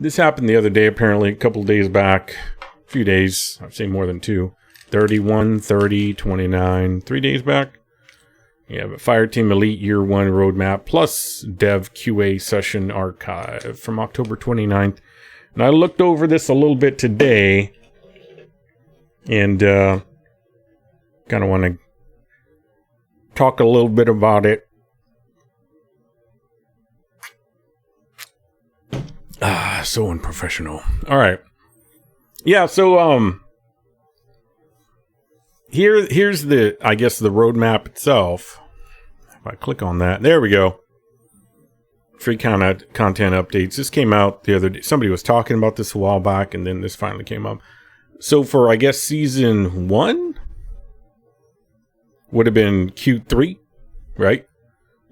This happened the other day, apparently, a couple of days back. A few days. I'd say more than 2. 31, 30, 29. 3 days back. Yeah, but Fireteam Elite Year 1 Roadmap plus Dev QA Session Archive from October 29th. And I looked over this a little bit today. And kind of want to talk a little bit about it. So unprofessional. All right. Yeah, so here's the, I guess, the roadmap itself. If I click on that, there we go. Free content updates. This came out the other day. Somebody was talking about this a while back, and then this finally came up. So for, I guess, season 1 would have been Q3, right?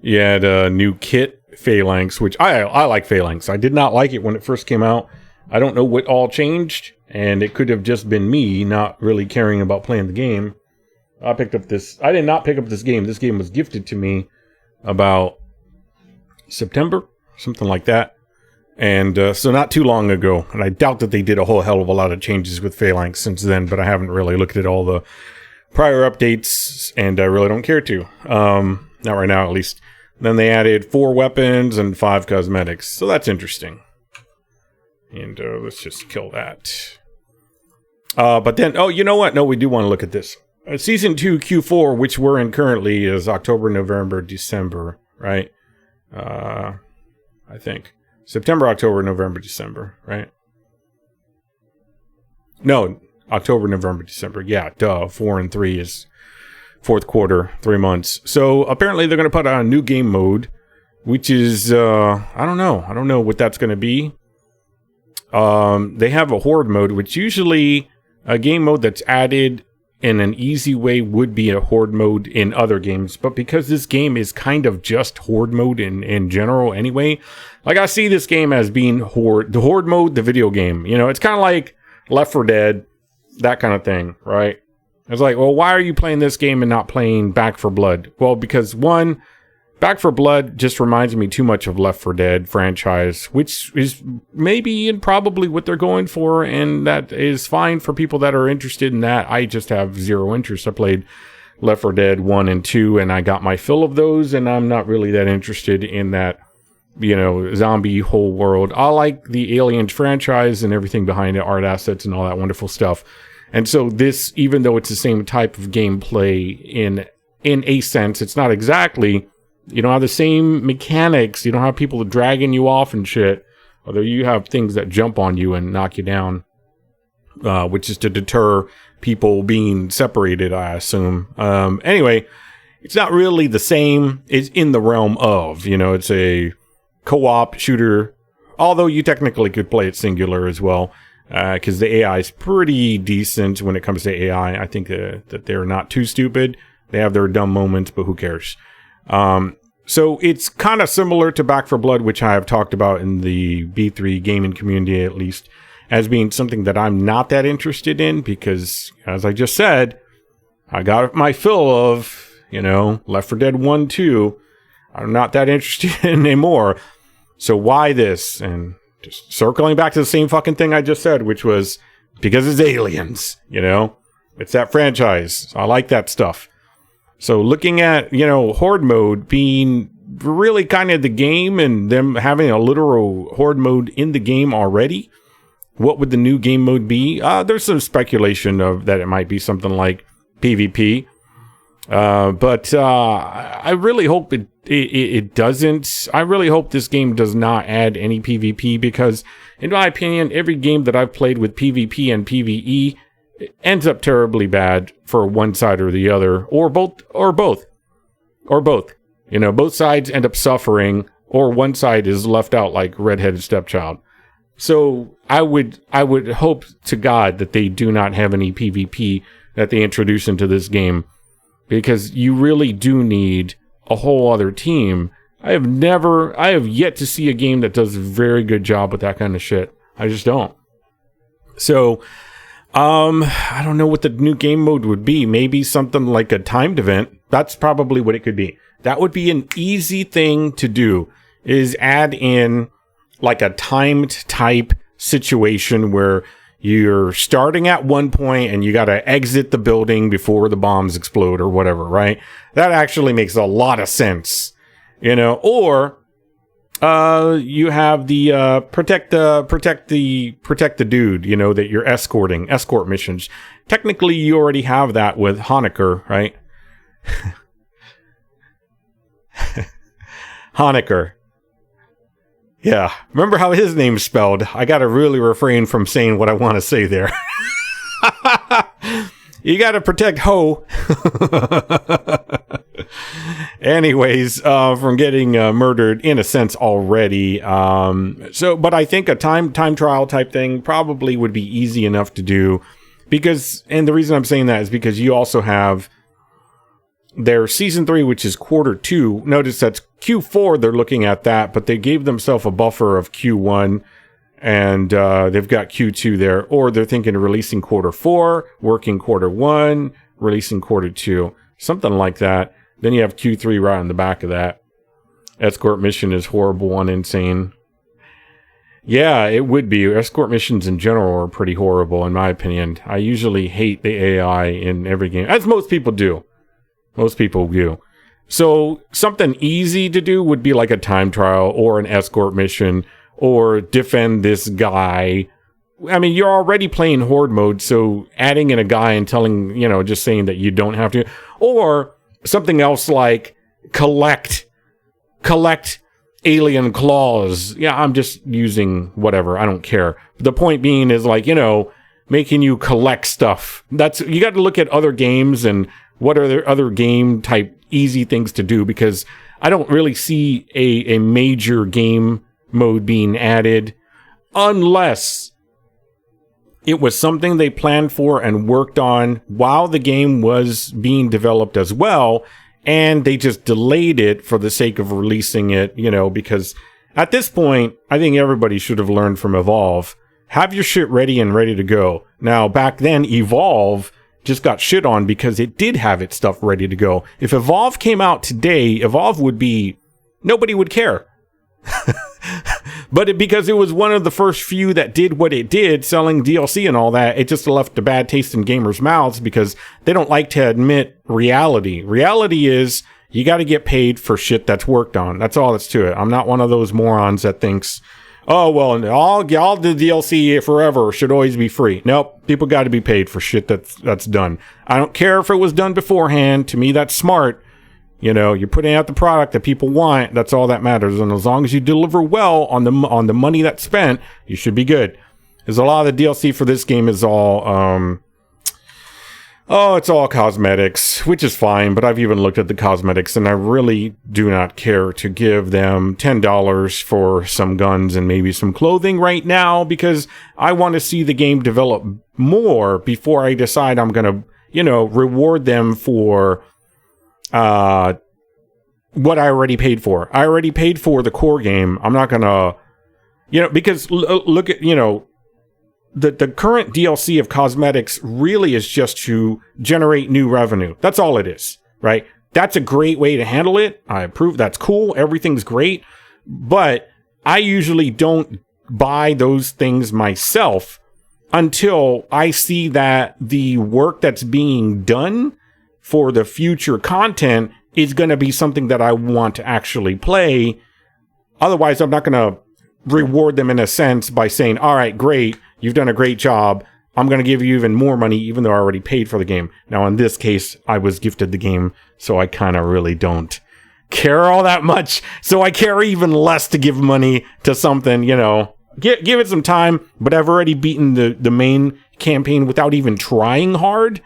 You had a new kit, Phalanx, which I like Phalanx. I did not like it when it first came out. I don't know what all changed, and it could have just been me not really caring about playing the game. I picked up this. I did not pick up this game. This game was gifted to me about September, something like that. And so not too long ago. And I doubt that they did a whole hell of a lot of changes with Phalanx since then, but I haven't really looked at all the prior updates, and I really don't care to. Not right now, at least. Then they added 4 weapons and 5 cosmetics. So that's interesting. And let's just kill that. But then, oh, you know what? No, we do want to look at this. Season 2 Q4, which we're in currently, is October, November, December, right? I think. September, October, November, December, right? No, October, November, December. Yeah, duh. 4 and 3 is fourth quarter, 3 months. So apparently they're going to put out a new game mode, which is, I don't know. I don't know what that's going to be. They have a horde mode, which usually a game mode that's added in an easy way would be a horde mode in other games. But because this game is kind of just horde mode in general anyway, like I see this game as being horde, the horde mode, the video game, you know, it's kind of like Left 4 Dead, that kind of thing, right? It's like, well, why are you playing this game and not playing Back 4 Blood? Well, because one, Back 4 Blood just reminds me too much of Left 4 Dead franchise, which is maybe and probably what they're going for, and that is fine for people that are interested in that. I just have zero interest. I played Left 4 Dead 1 and 2, and I got my fill of those, and I'm not really that interested in that, you know, zombie whole world. I like the Aliens franchise and everything behind it, art assets and all that wonderful stuff. And so this, even though it's the same type of gameplay in a sense, it's not exactly, you don't have the same mechanics, you don't have people dragging you off and shit, although you have things that jump on you and knock you down, which is to deter people being separated, I assume. Anyway, it's not really the same. It's in the realm of, you know, it's a co-op shooter, although you technically could play it singular as well. Because the AI is pretty decent when it comes to AI. I think that they're not too stupid. They have their dumb moments, but who cares? So it's kind of similar to Back 4 Blood, which I have talked about in the B3 gaming community, at least, as being something that I'm not that interested in. Because, as I just said, I got my fill of, you know, Left 4 Dead 1, 2. I'm not that interested in anymore. So why this? And just circling back to the same fucking thing I just said, which was because it's Aliens, you know? It's that franchise. I like that stuff. So looking at, you know, horde mode being really kind of the game and them having a literal horde mode in the game already, what would the new game mode be? There's some speculation of that it might be something like PvP. But I really hope it doesn't. I really hope this game does not add any PvP, because in my opinion, every game that I've played with PvP and PvE ends up terribly bad for one side or the other, or both. You know, both sides end up suffering, or one side is left out like redheaded stepchild. So I would hope to God that they do not have any PvP that they introduce into this game, because you really do need a whole other team. I have yet to see a game that does a very good job with that kind of shit. I just don't. So, I don't know what the new game mode would be. Maybe something like a timed event. That's probably what it could be. That would be an easy thing to do, is add in like a timed type situation where you're starting at one point and you got to exit the building before the bombs explode or whatever, right? That actually makes a lot of sense, you know. Or you have the protect the dude, you know, that you're escorting, escort missions. Technically, you already have that with Honecker, right? Honecker. Yeah, remember how his name's spelled. I gotta really refrain from saying what I want to say there. You gotta protect Ho. Anyways, from getting murdered in a sense already. But I think a time trial type thing probably would be easy enough to do, because, and the reason I'm saying that is because you also have their season 3, which is Q2. Notice that's Q4. They're looking at that, but they gave themselves a buffer of Q1, and they've got Q2 there. Or they're thinking of releasing Q4, working Q1, releasing Q2, something like that. Then you have Q3 right on the back of that. Escort mission is horrible and insane. Yeah, it would be. Escort missions in general are pretty horrible, in my opinion. I usually hate the AI in every game, as most people do. Most people do. So something easy to do would be like a time trial or an escort mission or defend this guy. I mean, you're already playing horde mode, so adding in a guy and telling, you know, just saying that you don't have to. Or something else like collect alien claws. Yeah, I'm just using whatever. I don't care. The point being is, like, you know, making you collect stuff. That's, you got to look at other games and what are there other game type easy things to do, because I don't really see a major game mode being added unless it was something they planned for and worked on while the game was being developed as well, and they just delayed it for the sake of releasing it, you know, because at this point, I think everybody should have learned from Evolve. Have your shit ready and ready to go. Now, back then, Evolve just got shit on because it did have its stuff ready to go. If Evolve came out today, Evolve would be, nobody would care. But because it was one of the first few that did what it did, selling DLC and all that, it just left a bad taste in gamers' mouths because they don't like to admit reality. Reality is you got to get paid for shit that's worked on. That's all that's to it. I'm not one of those morons that thinks, oh, well, all the DLC forever should always be free. Nope. People got to be paid for shit that's done. I don't care if it was done beforehand. To me, that's smart. You know, you're putting out the product that people want. That's all that matters. And as long as you deliver well on the money that's spent, you should be good. Because a lot of the DLC for this game is all, it's all cosmetics, which is fine. But I've even looked at the cosmetics, and I really do not care to give them $10 for some guns and maybe some clothing right now, because I want to see the game develop more before I decide I'm going to, you know, reward them for what I already paid for. I already paid for the core game. I'm not gonna, you know, because look at, you know, the current DLC of cosmetics really is just to generate new revenue. That's all it is, right? That's a great way to handle it. I approve. That's cool. Everything's great. But I usually don't buy those things myself until I see that the work that's being done for the future content is going to be something that I want to actually play. Otherwise, I'm not going to reward them in a sense by saying, all right, great, you've done a great job. I'm going to give you even more money, even though I already paid for the game. Now, in this case, I was gifted the game, so I kind of really don't care all that much. So I care even less to give money to something, you know. Give it some time, but I've already beaten the main campaign without even trying hard.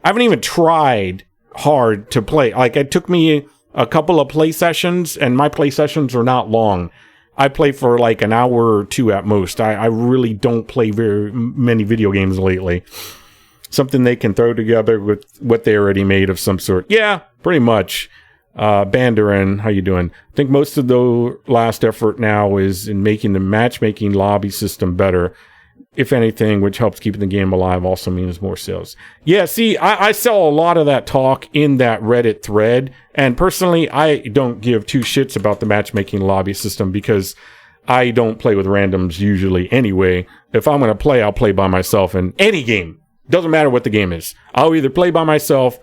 I haven't even tried hard to play. Like, it took me a couple of play sessions, and my play sessions are not long. I play for like an hour or two at most. I really don't play very many video games lately. Something they can throw together with what they already made of some sort. Yeah, pretty much. Bandarin, how you doing? I think most of the last effort now is in making the matchmaking lobby system better. If anything, which helps keeping the game alive, also means more sales. Yeah, see, I saw a lot of that talk in that Reddit thread, and personally, I don't give two shits about the matchmaking lobby system because I don't play with randoms usually anyway. If I'm going to play, I'll play by myself in any game. Doesn't matter what the game is. I'll either play by myself,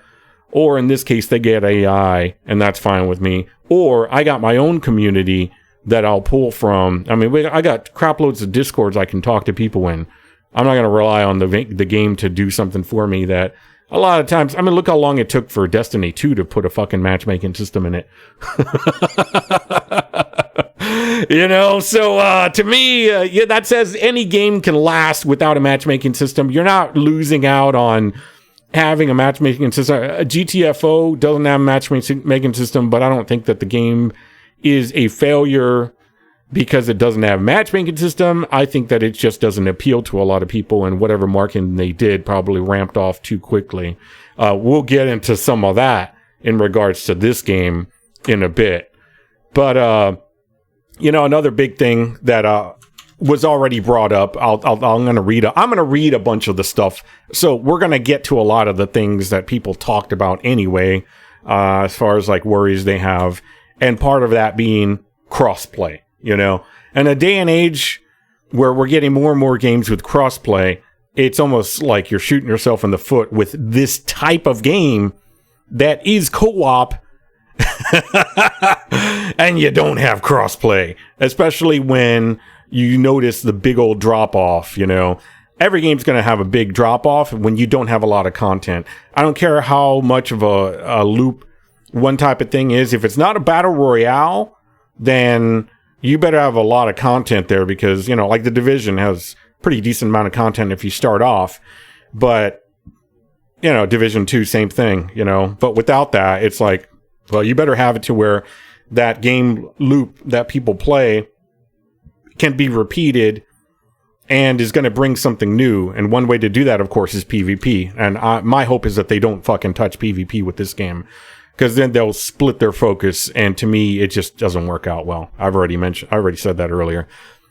or in this case, they get AI, and that's fine with me. Or I got my own community that I'll pull from. I mean, I got crap loads of Discords I can talk to people in. I'm not going to rely on the game to do something for me that a lot of times, I mean, look how long it took for Destiny 2 to put a fucking matchmaking system in it. You know, so to me, yeah, that says any game can last without a matchmaking system. You're not losing out on having a matchmaking system. GTFO doesn't have a matchmaking system, but I don't think that the game is a failure because it doesn't have a matchmaking system. I think that it just doesn't appeal to a lot of people, and whatever marketing they did probably ramped off too quickly. We'll get into some of that in regards to this game in a bit. But, you know, another big thing that was already brought up, I'm going to read a bunch of the stuff. So we're going to get to a lot of the things that people talked about anyway, as far as like worries they have. And part of that being crossplay, you know, in a day and age where we're getting more and more games with crossplay, it's almost like you're shooting yourself in the foot with this type of game that is co-op and you don't have crossplay, especially when you notice the big old drop off. You know, every game's going to have a big drop off when you don't have a lot of content. I don't care how much of a loop one type of thing is. If it's not a battle royale, then you better have a lot of content there, because, you know, like The Division has pretty decent amount of content if you start off, but, you know, Division 2, same thing, you know, but without that, it's like, well, you better have it to where that game loop that people play can be repeated and is going to bring something new. And one way to do that, of course, is PvP. And my hope is that they don't fucking touch PvP with this game, because then they'll split their focus. And to me, it just doesn't work out well. I already said that earlier.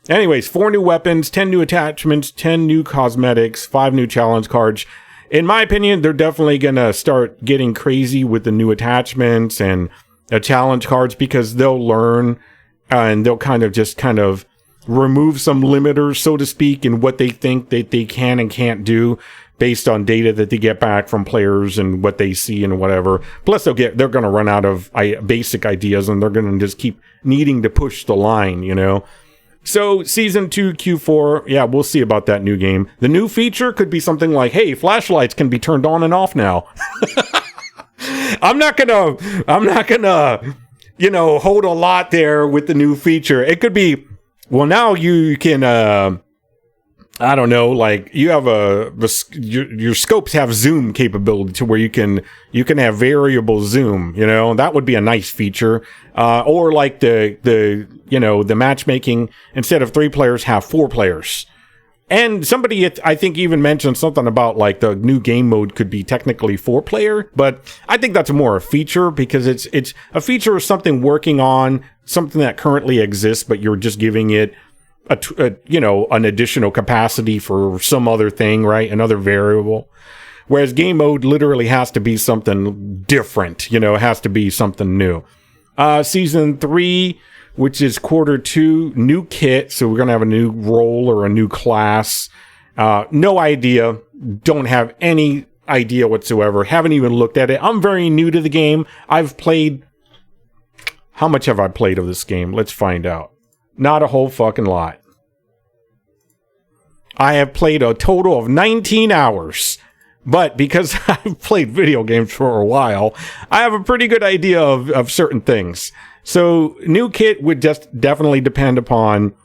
Anyways, 4 new weapons, 10 new attachments, 10 new cosmetics, 5 new challenge cards. In my opinion, they're definitely going to start getting crazy with the new attachments and challenge cards, because they'll learn and they'll kind of remove some limiters, so to speak, in what they think that they can and can't do based on data that they get back from players and what they see and whatever. Plus, they're going to run out of basic ideas, and they're going to just keep needing to push the line, you know. So, Season 2, Q4, yeah, we'll see about that new game. The new feature could be something like, hey, flashlights can be turned on and off now. I'm not gonna, you know, hold a lot there with the new feature. It could be, well, now you can, I don't know, like you have your scopes have zoom capability to where you can have variable zoom, you know, that would be a nice feature. Or like the matchmaking, instead of 3 players, have 4 players. And somebody, I think, even mentioned something about like the new game mode could be technically 4-player, but I think that's more a feature, because it's a feature of something working on something that currently exists, but you're just giving it an additional capacity for some other thing, right? Another variable. Whereas game mode literally has to be something different, you know, it has to be something new. Season 3, which is Q2, new kit. So we're going to have a new role or a new class. No idea. Don't have any idea whatsoever. Haven't even looked at it. I'm very new to the game. I've played... How much have I played of this game? Let's find out. Not a whole fucking lot. I have played a total of 19 hours. But because I've played video games for a while, I have a pretty good idea of certain things. So, new kit would just definitely depend upon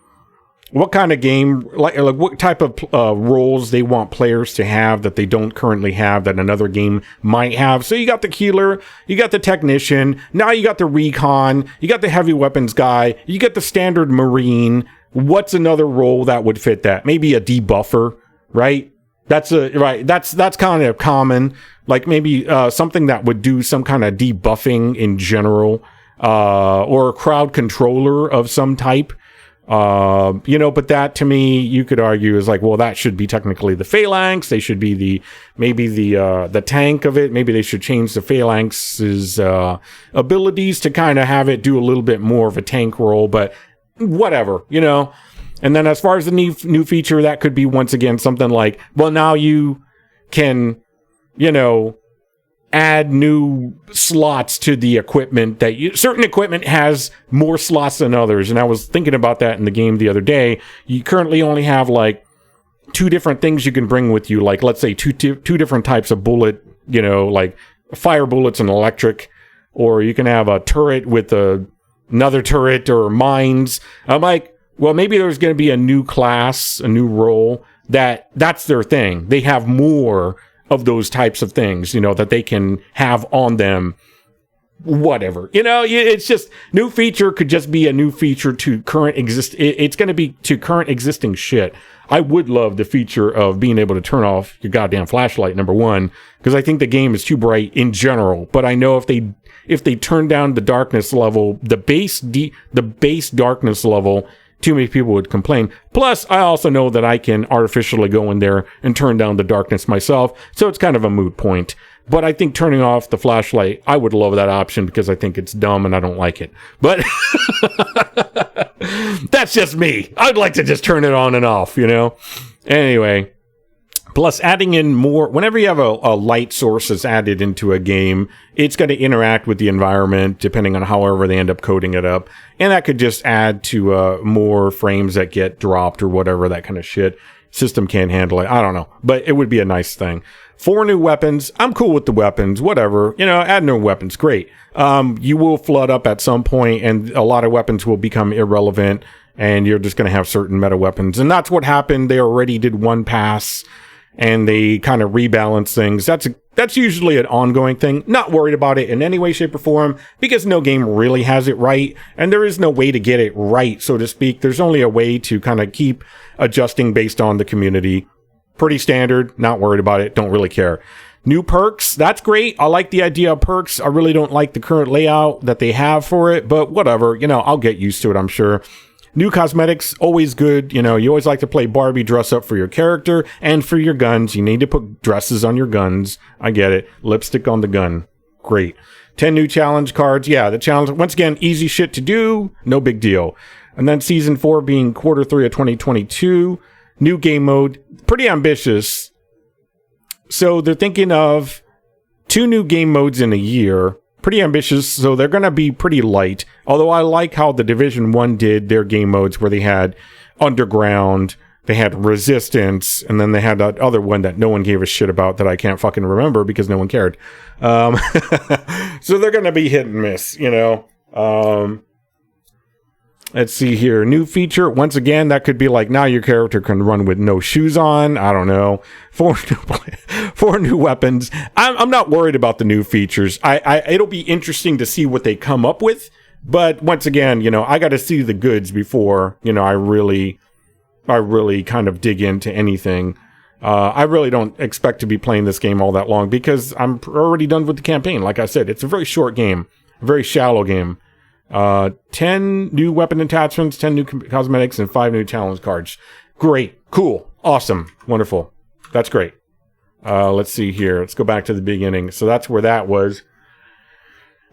what kind of game, like what type of roles they want players to have that they don't currently have that another game might have. So you got the healer, you got the technician, now you got the recon, you got the heavy weapons guy, you got the standard marine. What's another role that would fit that? Maybe a debuffer, right? That's kind of common. Like maybe something that would do some kind of debuffing in general, or a crowd controller of some type. But that to me, you could argue is like, well, that should be technically the phalanx. They should be the tank of it. Maybe they should change the phalanx's abilities to kind of have it do a little bit more of a tank role. But whatever, you know. And then as far as the new feature, that could be once again something like, well, now you can, you know, add new slots to the equipment that certain equipment has more slots than others. And I was thinking about that in the game the other day. You currently only have like 2 different things you can bring with you. Like, let's say two different types of bullet, you know, like fire bullets and electric, or you can have a turret with another turret or mines. I'm like, well, maybe there's going to be a new class, a new role that's their thing. They have more of those types of things, you know, that they can have on them. Whatever, you know, it's just new feature could just be a new feature to it's going to be to current existing shit. I would love the feature of being able to turn off your goddamn flashlight, number one, because I think the game is too bright in general. But I know if they turn down the darkness level, the base darkness level, too many people would complain. Plus, I also know that I can artificially go in there and turn down the darkness myself, so it's kind of a moot point. But I think turning off the flashlight, I would love that option because I think it's dumb and I don't like it. But that's just me. I'd like to just turn it on and off, you know? Anyway. Plus, adding in more, whenever you have a light source is added into a game, it's going to interact with the environment, depending on however they end up coding it up. And that could just add to more frames that get dropped or whatever, that kind of shit. System can't handle it. I don't know. But it would be a nice thing. 4 new weapons. I'm cool with the weapons. Whatever. You know, add new weapons. Great. You will flood up at some point, and a lot of weapons will become irrelevant, and you're just going to have certain meta weapons. And that's what happened. They already did one pass, and they kind of rebalance things. That's usually an ongoing thing. Not worried about it in any way, shape, or form, because no game really has it right, and there is no way to get it right, so to speak. There's only a way to kind of keep adjusting based on the community. Pretty standard. Not worried about it. Don't really care. New perks. That's great. I like the idea of perks. I really don't like the current layout that they have for it, but whatever. You know, I'll get used to it, I'm sure. New cosmetics, always good. You know, you always like to play Barbie dress up for your character and for your guns. You need to put dresses on your guns. I get it. Lipstick on the gun. Great. 10 new challenge cards. Yeah, the challenge, once again, easy shit to do. No big deal. And then season 4 being quarter 3 of 2022. New game mode. Pretty ambitious. So they're thinking of 2 new game modes in a year. Pretty ambitious, so they're going to be pretty light. Although I like how the Division 1 did their game modes where they had Underground, they had Resistance, and then they had that other one that no one gave a shit about that I can't fucking remember because no one cared. So they're going to be hit and miss, you know. Let's see here. New feature. Once again, that could be like now your character can run with no shoes on. I don't know. 4 new weapons. I'm not worried about the new features. It'll be interesting to see what they come up with. But once again, you know, I got to see the goods before, you know, I really kind of dig into anything. I really don't expect to be playing this game all that long because I'm already done with the campaign. Like I said, it's a very short game, a very shallow game. 10 new weapon attachments, 10 new cosmetics, and 5 new challenge cards. Great. Cool. Awesome. Wonderful. That's great. Let's see here. Let's go back to the beginning. So that's where that was.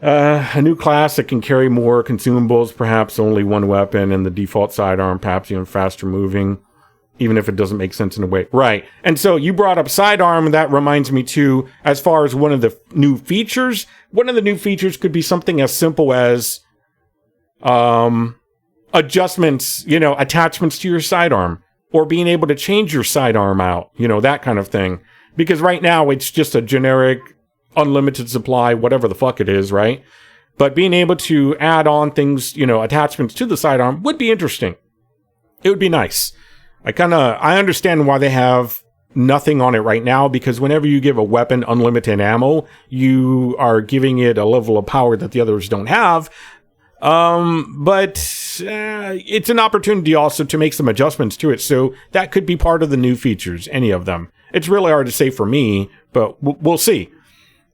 A new class that can carry more consumables, perhaps only 1 weapon, and the default sidearm, perhaps even faster moving, even if it doesn't make sense in a way. Right. And so you brought up sidearm, and that reminds me too, as far as one of the new features, one of the new features could be something as simple as adjustments, you know, attachments to your sidearm, or being able to change your sidearm out, you know, that kind of thing. Because right now it's just a generic, unlimited supply, whatever the fuck it is, right? But being able to add on things, you know, attachments to the sidearm would be interesting. It would be nice. I understand why they have nothing on it right now, because whenever you give a weapon unlimited ammo, you are giving it a level of power that the others don't have. But it's an opportunity also to make some adjustments to it. So that could be part of the new features, any of them. It's really hard to say for me, but we'll see.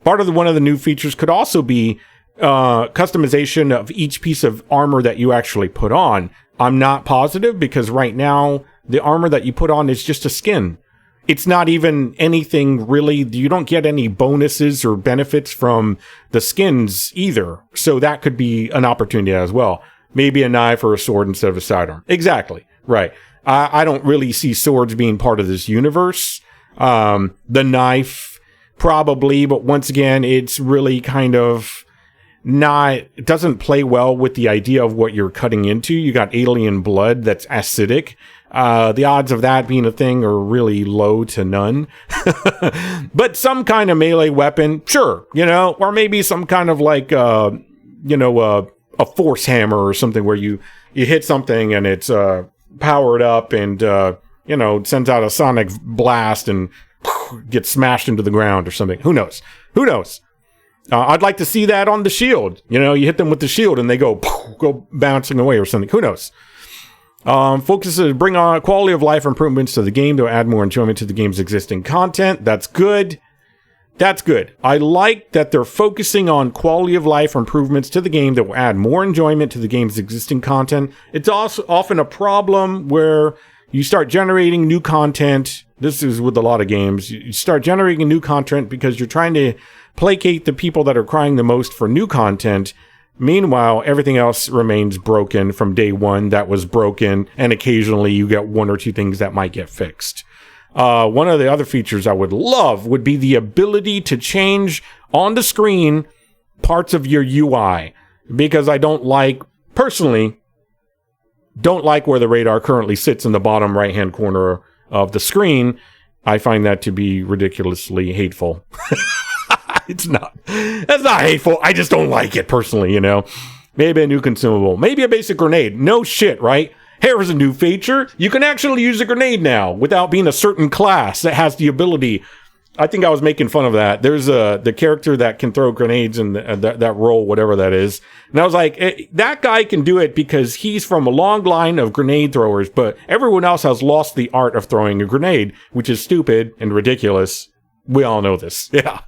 One of the new features could also be customization of each piece of armor that you actually put on. I'm not positive because right now the armor that you put on is just a skin. It's not even anything really. You don't get any bonuses or benefits from the skins either. So that could be an opportunity as well. maybe a knife or a sword instead of a sidearm. Exactly. Right. I don't really see swords being part of this universe. The knife, probably, but once again, it's really kind of not, it doesn't play well with the idea of what you're cutting into. You got alien blood that's acidic. The odds of that being a thing are really low to none. But some kind of melee weapon, sure, or maybe some kind of like, a force hammer or something where you hit something and it's powered up and, sends out a sonic blast and gets smashed into the ground or something. Who knows? I'd like to see that on the shield. You hit them with the shield and they go bouncing away or something. Who knows? Focuses bring on quality of life improvements to the game to add more enjoyment to the game's existing content. That's good. I like that they're focusing on quality of life improvements to the game that will add more enjoyment to the game's existing content. It's also often a problem where you start generating new content. This is with a lot of games. You start generating new content because you're trying to placate the people that are crying the most for new content. Meanwhile, everything else remains broken from day one that was broken, and occasionally you get one or two things that might get fixed. One of the other features I would love would be the ability to change on the screen parts of your UI, because I personally don't like where the radar currently sits in the bottom right-hand corner of the screen. I find that to be ridiculously hateful. That's not hateful. I just don't like it personally, Maybe a new consumable. Maybe a basic grenade. No shit, right? Here's a new feature. You can actually use a grenade now without being a certain class that has the ability. I think I was making fun of that. There's the character that can throw grenades in that role, whatever that is. And I was like, that guy can do it because he's from a long line of grenade throwers, but everyone else has lost the art of throwing a grenade, which is stupid and ridiculous. We all know this. Yeah.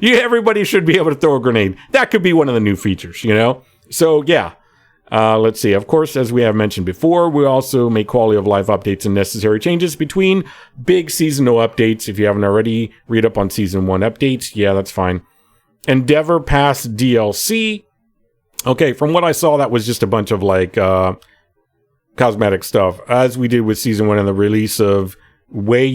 Everybody should be able to throw a grenade. That could be one of the new features, So, yeah. Let's see. Of course, as we have mentioned before, we also make quality of life updates and necessary changes between big seasonal updates. If you haven't already, read up on Season 1 updates. Yeah, that's fine. Endeavor Pass DLC. Okay, from what I saw, that was just a bunch of, cosmetic stuff. As we did with Season 1 and the release of Wei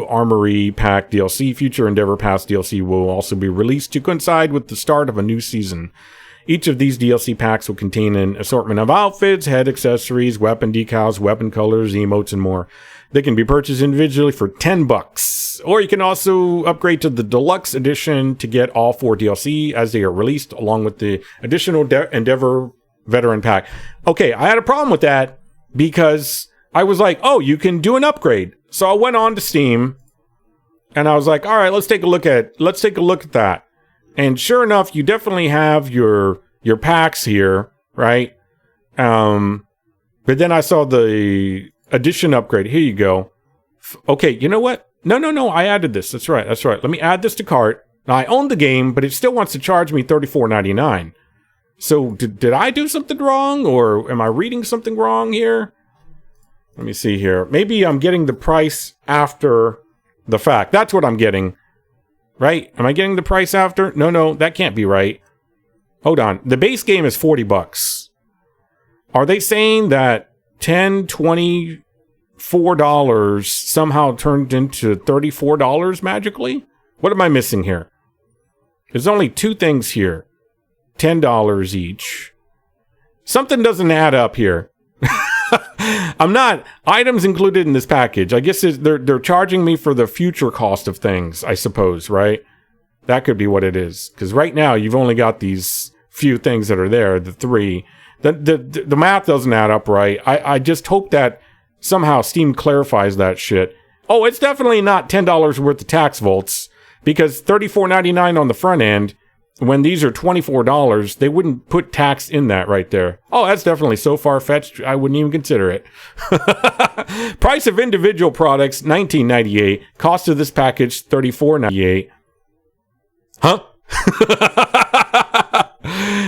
Armory Pack DLC, future Endeavor Pass DLC will also be released to coincide with the start of a new season. Each of these DLC packs will contain an assortment of outfits, head accessories, weapon decals, weapon colors, emotes, and more. They can be purchased individually for $10, or you can also upgrade to the Deluxe Edition to get all 4 DLC as they are released, along with the additional Endeavor Veteran Pack. Okay, I had a problem with that because I was like, oh, you can do an upgrade. So I went on to Steam, and I was like, all right, let's take a look at that. And sure enough, you definitely have your packs here, right? But then I saw the edition upgrade. Here you go. Okay, you know what? No, I added this. That's right. Let me add this to cart. Now, I own the game, but it still wants to charge me $34.99. So did I do something wrong, or am I reading something wrong here? Let me see here. Maybe I'm getting the price after the fact. That's what I'm getting. Right? Am I getting the price after? No, that can't be right. Hold on. The base game is $40. Are they saying that $10, $20, $4 somehow turned into $34 magically? What am I missing here? There's only 2 things here. $10 each. Something doesn't add up here. I'm not. Items included in this package. I guess they're charging me for the future cost of things, I suppose, right? That could be what it is. Because right now, you've only got these few things that are there, the 3. The math doesn't add up right. I just hope that somehow Steam clarifies that shit. Oh, it's definitely not $10 worth of tax vaults, because $34.99 on the front end, when these are $24, they wouldn't put tax in that right there. Oh, that's definitely so far-fetched, I wouldn't even consider it. Price of individual products, $19.98. Cost of this package, $34.98. Huh?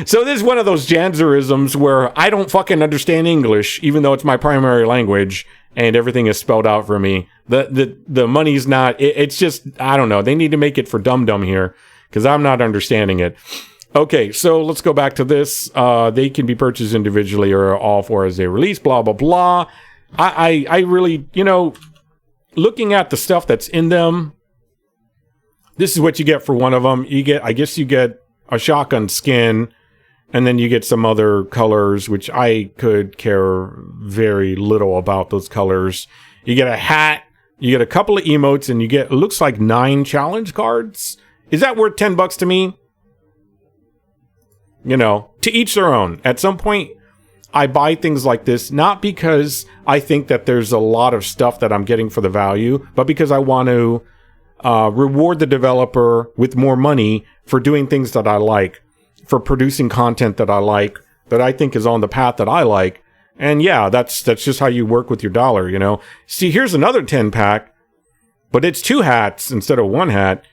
So this is one of those Janzerisms where I don't fucking understand English, even though it's my primary language, and everything is spelled out for me. The money's not... It's just... I don't know. They need to make it for dum-dum here, because I'm not understanding it. Okay, so let's go back to this. They can be purchased individually or all four as they release, blah, blah, blah. I really, looking at the stuff that's in them, this is what you get for one of them. I guess you get a shotgun skin, and then you get some other colors, which I could care very little about those colors. You get a hat, you get a couple of emotes, and you get, it looks like 9 challenge cards. Is that worth $10 to me? To each their own. At some point, I buy things like this, not because I think that there's a lot of stuff that I'm getting for the value, but because I want to reward the developer with more money for doing things that I like, for producing content that I like, that I think is on the path that I like. And yeah, that's just how you work with your dollar, See, here's another 10-pack, but it's 2 hats instead of 1 hat.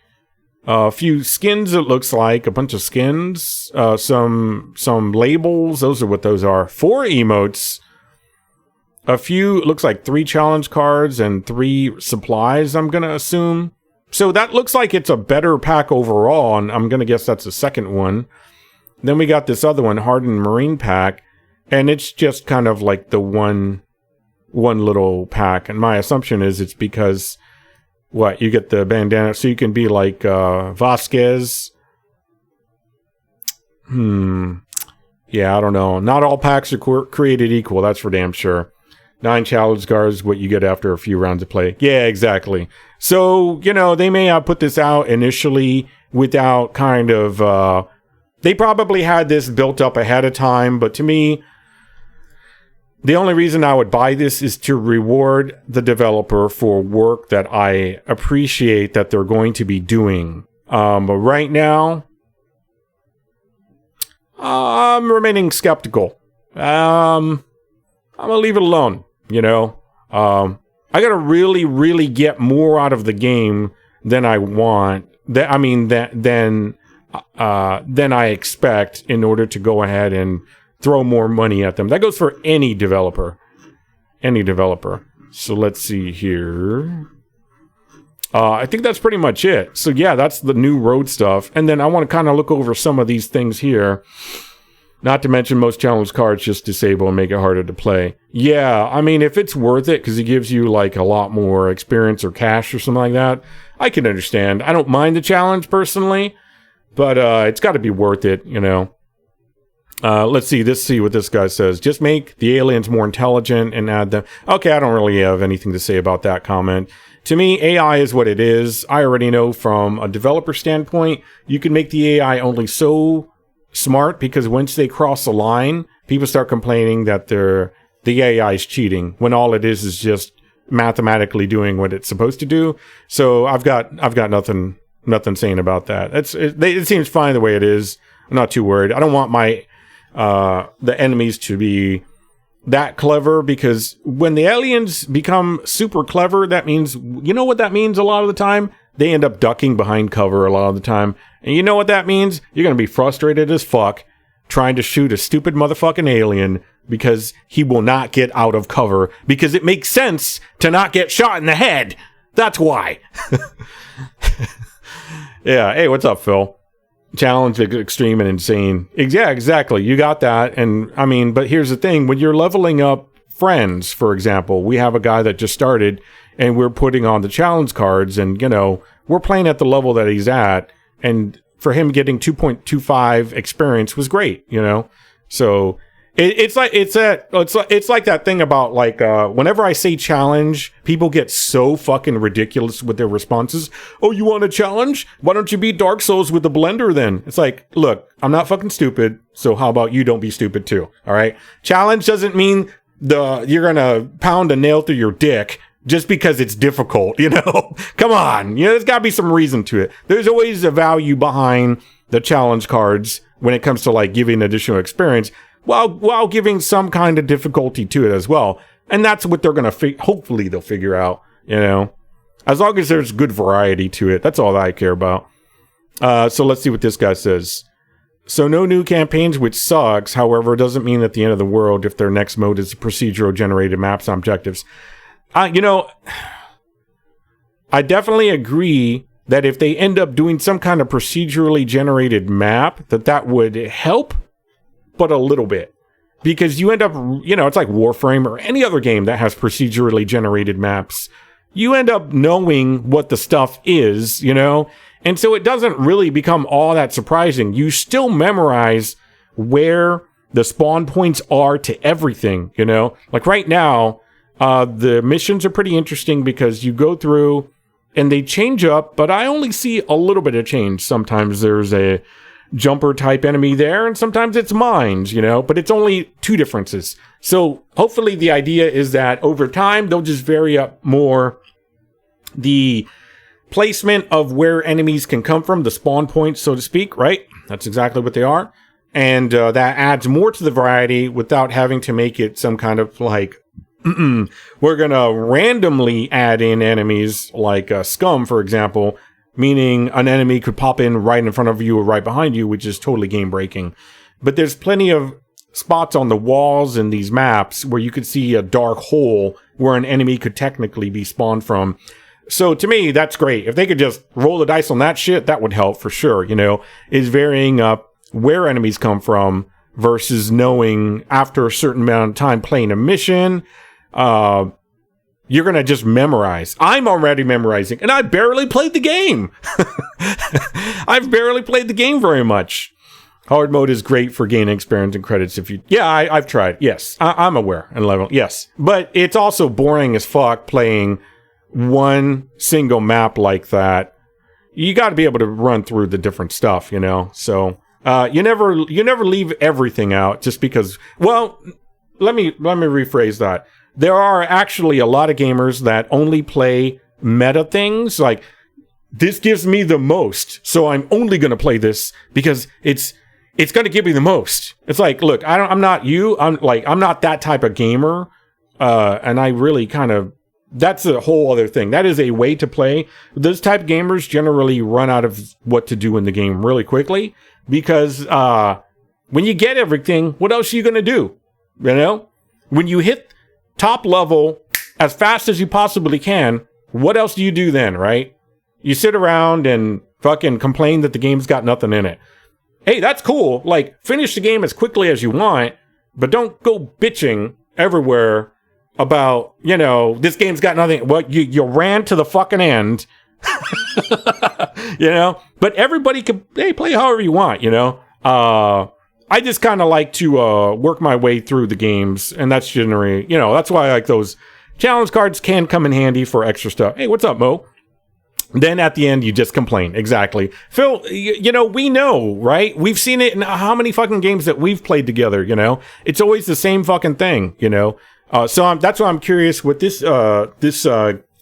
A few skins, it looks like. A bunch of skins. Some labels. Those are what those are. 4 emotes. A few, it looks like 3 challenge cards and 3 supplies, I'm going to assume. So that looks like it's a better pack overall, and I'm going to guess that's the second one. Then we got this other one, Hardened Marine pack, and it's just kind of like the one little pack. And my assumption is it's because... What, you get the bandana, so you can be like Vasquez. Yeah, I don't know. Not all packs are created equal, that's for damn sure. 9 challenge cards, what you get after a few rounds of play. Yeah, exactly. So, they may have put this out initially without kind of... they probably had this built up ahead of time, but to me... The only reason I would buy this is to reward the developer for work that I appreciate that they're going to be doing. But right now, I'm remaining skeptical. I'm going to leave it alone, I got to really, really get more out of the game than I want. Than I expect in order to go ahead and throw more money at them. That goes for any developer. So let's see here. I think that's pretty much it. So yeah, that's the new road stuff. And then I want to kind of look over some of these things here. Not to mention most challenge cards just disable and make it harder to play. Yeah, if it's worth it because it gives you like a lot more experience or cash or something like that, I can understand. I don't mind the challenge personally, but it's got to be worth it, Let's see what this guy says. Just make the aliens more intelligent and add them. Okay, I don't really have anything to say about that comment. To me, AI is what it is. I already know from a developer standpoint, you can make the AI only so smart because once they cross the line, people start complaining that the AI is cheating when all it is just mathematically doing what it's supposed to do. So I've got nothing saying about that. It seems fine the way it is. I'm not too worried. I don't want the enemies to be that clever, because when the aliens become super clever, that means, what that means a lot of the time? They end up ducking behind cover a lot of the time. And you know what that means? You're going to be frustrated as fuck trying to shoot a stupid motherfucking alien because he will not get out of cover, because it makes sense to not get shot in the head. That's why. Yeah. Hey, what's up, Phil? Challenge extreme and insane. Yeah, exactly. You got that. And but here's the thing. When you're leveling up friends, for example, we have a guy that just started and we're putting on the challenge cards and, we're playing at the level that he's at. And for him getting 2.25 experience was great, So it's like that thing about whenever I say challenge, people get so fucking ridiculous with their responses. Oh, you want a challenge? Why don't you beat Dark Souls with the blender then? It's like, look, I'm not fucking stupid, so how about you don't be stupid too? All right. Challenge doesn't mean you're gonna pound a nail through your dick just because it's difficult, Come on, there's gotta be some reason to it. There's always a value behind the challenge cards when it comes to giving additional experience, while giving some kind of difficulty to it as well. And that's what they're going to hopefully they'll figure out, as long as there's good variety to it. That's all that I care about. So let's see what this guy says. So no new campaigns, which sucks. However, it doesn't mean at the end of the world if their next mode is procedural generated maps and objectives. I definitely agree that if they end up doing some kind of procedurally generated map, that would help, but a little bit. Because you end up, it's like Warframe or any other game that has procedurally generated maps. You end up knowing what the stuff is, and so it doesn't really become all that surprising. You still memorize where the spawn points are to everything, Like right now, the missions are pretty interesting because you go through and they change up, but I only see a little bit of change. Sometimes there's a jumper type enemy there, and sometimes it's mines, but it's only 2 differences. So hopefully the idea is that over time, they'll just vary up more the placement of where enemies can come from, the spawn points, so to speak, right? That's exactly what they are. And that adds more to the variety without having to make it some kind of like, we're going to randomly add in enemies like Scum, for example, meaning an enemy could pop in right in front of you or right behind you, which is totally game breaking. But there's plenty of spots on the walls in these maps where you could see a dark hole where an enemy could technically be spawned from. So to me, that's great. If they could just roll the dice on that shit, that would help for sure, is varying up where enemies come from versus knowing after a certain amount of time playing a mission, you're going to just memorize. I'm already memorizing, and I barely played the game. I've barely played the game very much. Hard mode is great for gaining experience and credits if you... Yeah, I've tried. Yes, I'm aware and level. Yes. But it's also boring as fuck playing one single map like that. You got to be able to run through the different stuff, So you never leave everything out just because... Well, let me rephrase that. There are actually a lot of gamers that only play meta things. Like, this gives me the most, so I'm only going to play this because it's going to give me the most. It's like, look, I'm not you. I'm not that type of gamer. And I really that's a whole other thing. That is a way to play. Those type of gamers generally run out of what to do in the game really quickly because, when you get everything, what else are you going to do? When you hit top level as fast as you possibly can, what else do you do then, right? You sit around and fucking complain that the game's got nothing in it. Hey, that's cool. Like, finish the game as quickly as you want, but don't go bitching everywhere about, this game's got nothing. Well, you ran to the fucking end, but everybody can, play however you want, I just kind of like to work my way through the games, and that's generally, that's why I like those challenge cards can come in handy for extra stuff. Hey, what's up, Mo? Then at the end, you just complain. Exactly. Phil, we know, right? We've seen it in how many fucking games that we've played together, It's always the same fucking thing, So that's why I'm curious what this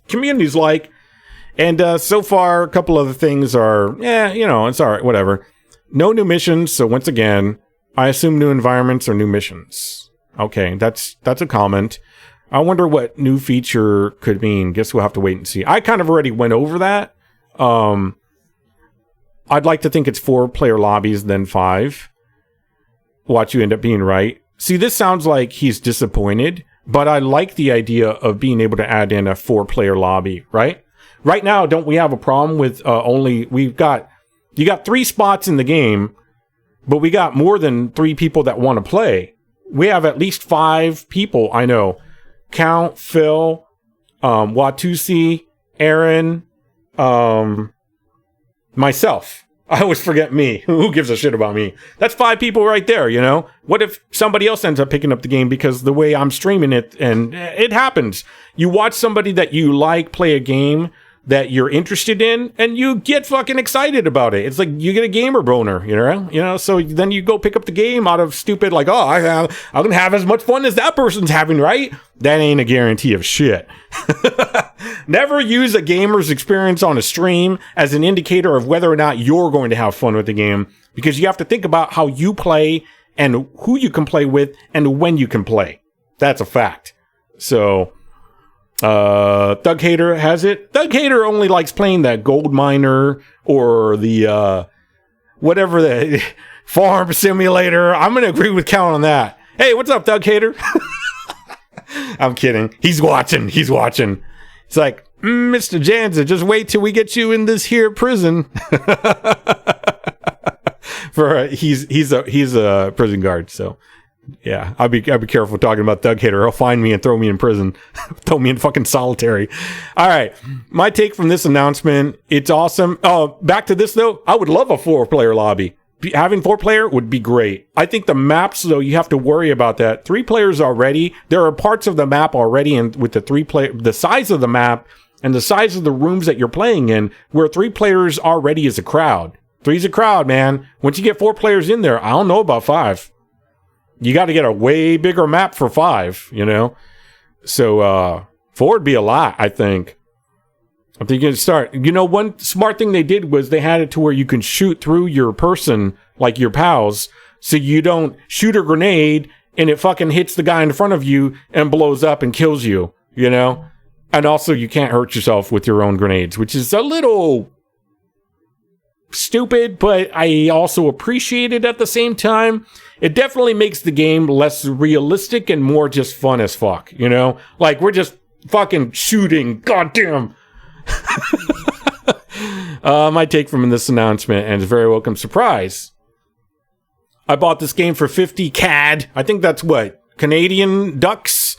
community's like. And so far, a couple of the things are, it's all right, whatever. No new missions, so once again... I assume new environments or new missions. Okay, that's a comment. I wonder what new feature could mean. Guess we'll have to wait and see. I kind of already went over that. I'd like to think it's 4 player lobbies, then 5. Watch you end up being right. See, this sounds like he's disappointed, but I like the idea of being able to add in a 4 player lobby, right? Right now, don't we have a problem with you got 3 spots in the game, but we got more than 3 people that want to play. We have at least 5 people, I know. Count, Phil, Watusi, Aaron, myself. I always forget me. Who gives a shit about me? That's 5 people right there, What if somebody else ends up picking up the game because the way I'm streaming it, and it happens. You watch somebody that you like play a game that you're interested in, and you get fucking excited about it. It's like you get a gamer boner, so then you go pick up the game out of stupid, like, I'm gonna have as much fun as that person's having, right? That ain't a guarantee of shit. Never use a gamer's experience on a stream as an indicator of whether or not you're going to have fun with the game, because you have to think about how you play and who you can play with and when you can play. That's a fact. So... Thug Hater has it. Thug Hater only likes playing that gold miner or the whatever the farm simulator. I'm gonna agree with Count on that. Hey, what's up, Thug Hater? I'm kidding. He's watching. It's like, Mr. Janza, just wait till we get you in this here prison. He's a prison guard, so yeah, I'll be careful talking about Doug Hitter. He'll find me and throw me in prison, throw me in fucking solitary. All right, my take from this announcement, it's awesome. Oh, back to this though, I would love a 4-player lobby. Having 4-player would be great. I think the maps, though, you have to worry about that. 3 players already. There are parts of the map already, and with the 3-player, the size of the map and the size of the rooms that you're playing in, where 3 players already is a crowd. 3's a crowd, man. Once you get 4 players in there, I don't know about 5. You got to get a way bigger map for 5, you know? So, 4 would be a lot, I think. I'm thinking to start. You know, one smart thing they did was they had it to where you can shoot through your person, like your pals, so you don't shoot a grenade and it fucking hits the guy in front of you and blows up and kills you, you know? And also you can't hurt yourself with your own grenades, which is a little stupid, but I also appreciate it at the same time. It definitely makes the game less realistic and more just fun as fuck, you know? Like, we're just fucking shooting, goddamn. My take from this announcement, and it's a very welcome surprise. I bought this game for 50 CAD. I think that's what? Canadian ducks?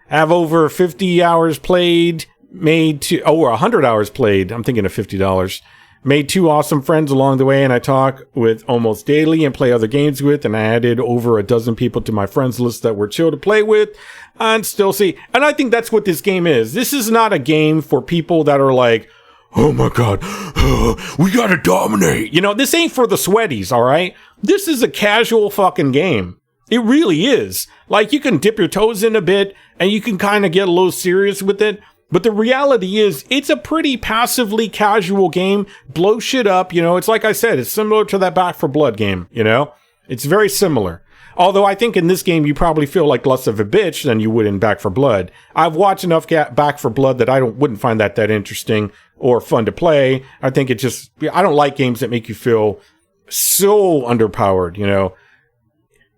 Have over 50 hours played, over 100 hours played. I'm thinking of $50. Made 2 awesome friends along the way, and I talk with almost daily and play other games with, and I added over a dozen people to my friends list that were chill to play with, and still see. And I think that's what this game is. This is not a game for people that are like, oh my god, we gotta dominate. You know, this ain't for the sweaties, all right? This is a casual fucking game. It really is. Like, you can dip your toes in a bit, and you can kind of get a little serious with it. But the reality is, it's a pretty passively casual game. Blow shit up, you know. It's like I said, it's similar to that Back 4 Blood game, you know. It's very similar. Although I think in this game, you probably feel like less of a bitch than you would in Back 4 Blood. I've watched enough Back 4 Blood that I wouldn't find that interesting or fun to play. I think it just, I don't like games that make you feel so underpowered, you know.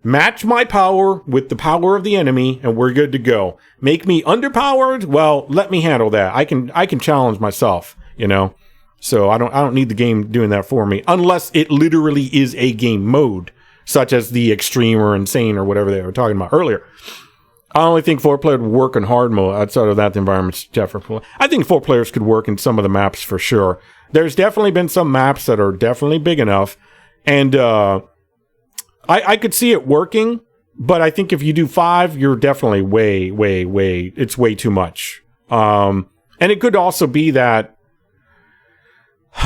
Match my power with the power of the enemy, and we're good to go. Make me underpowered? Well, let me handle that. I can challenge myself, you know. So I don't need the game doing that for me, unless it literally is a game mode, such as the extreme or insane or whatever they were talking about earlier. I only think 4-player would work in hard mode. Outside of that, the environment's definitely. I think 4 players could work in some of the maps for sure. There's definitely been some maps that are definitely big enough, and I could see it working, but I think if you do 5, you're definitely way, it's way too much. And it could also be that,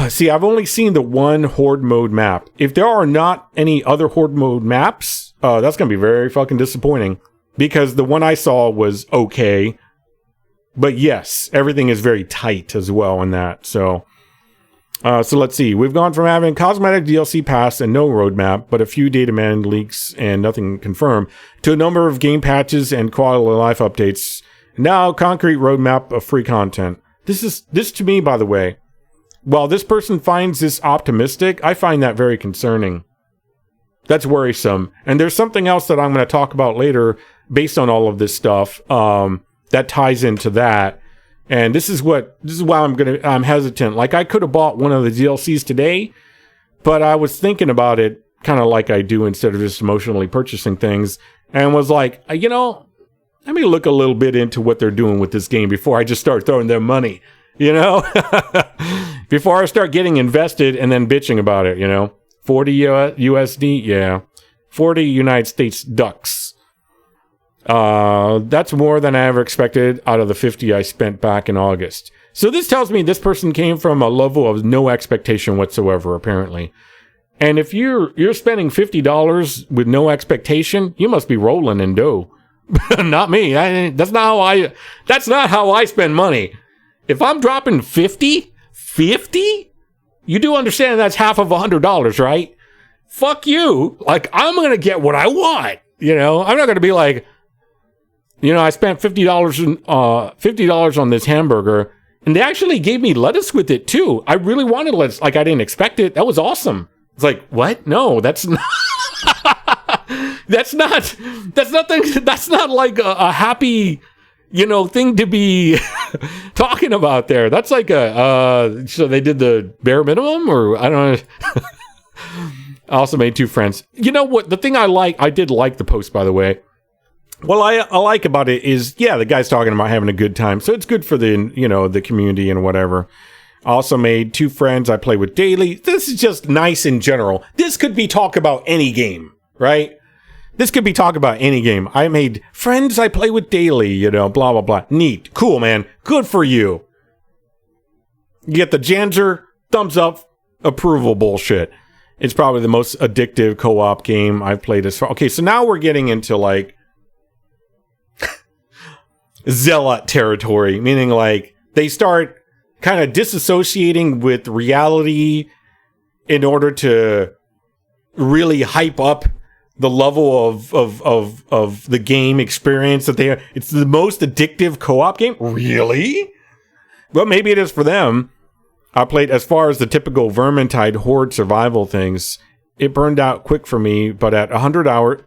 see, I've only seen the one Horde mode map. If there are not any other Horde mode maps, that's going to be very fucking disappointing, because the one I saw was okay. But yes, everything is very tight as well in that, so let's see. We've gone from having cosmetic DLC pass and no roadmap, but a few data man leaks and nothing confirmed, to a number of game patches and quality of life updates. Now, concrete roadmap of free content. This to me, by the way, while this person finds this optimistic, I find that very concerning. That's worrisome. And there's something else that I'm going to talk about later based on all of this stuff that ties into that. And this is why I'm hesitant. Like, I could have bought one of the DLCs today, but I was thinking about it kind of like I do instead of just emotionally purchasing things, and was like, you know, let me look a little bit into what they're doing with this game before I just start throwing them money, you know? Before I start getting invested and then bitching about it, you know? 40 USD? Yeah. 40 United States ducks. That's more than I ever expected out of the 50 I spent back in August. So this tells me this person came from a level of no expectation whatsoever, apparently. And if you're spending $50 with no expectation, you must be rolling in dough. Not me. That's not how I spend money. If I'm dropping 50, you do understand that's half of $100, right? Fuck you. Like, I'm going to get what I want. You know, I'm not going to be like, you know, I spent $50 on this hamburger, and they actually gave me lettuce with it too. I really wanted lettuce. Like, I didn't expect it. That was awesome. It's like, what? No, that's not. That's not like a happy, thing to be talking about there. That's like so they did the bare minimum, or I don't know. I also made 2 friends. You know what? The thing I did like the post, by the way. Well, I like about it is, the guy's talking about having a good time. So it's good for the community and whatever. I also made 2 friends I play with daily. This is just nice in general. This could be talk about any game, right? This could be talk about any game. I made friends I play with daily, blah, blah, blah. Neat. Cool, man. Good for you. You get the Janzer, thumbs up, approval bullshit. It's probably the most addictive co-op game I've played as far. Okay, so now we're getting into like zealot territory, meaning like they start kind of disassociating with reality in order to really hype up the level of the game experience that it's the most addictive co-op game. Really? Well, maybe it is for them. I played as far as the typical Vermintide horde survival things. It burned out quick for me, but at 100 hours.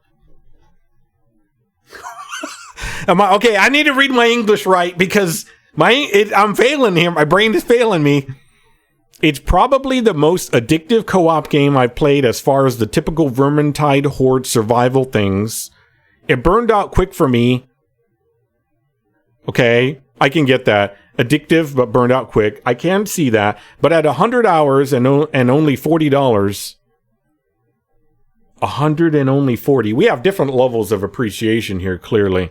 Okay, I need to read my English right because I'm failing here. My brain is failing me. It's probably the most addictive co-op game I've played as far as the typical Vermintide horde survival things. It burned out quick for me. Okay, I can get that. Addictive, but burned out quick. I can see that. But at 100 hours and only $40, 100 and only 40. We have different levels of appreciation here, clearly.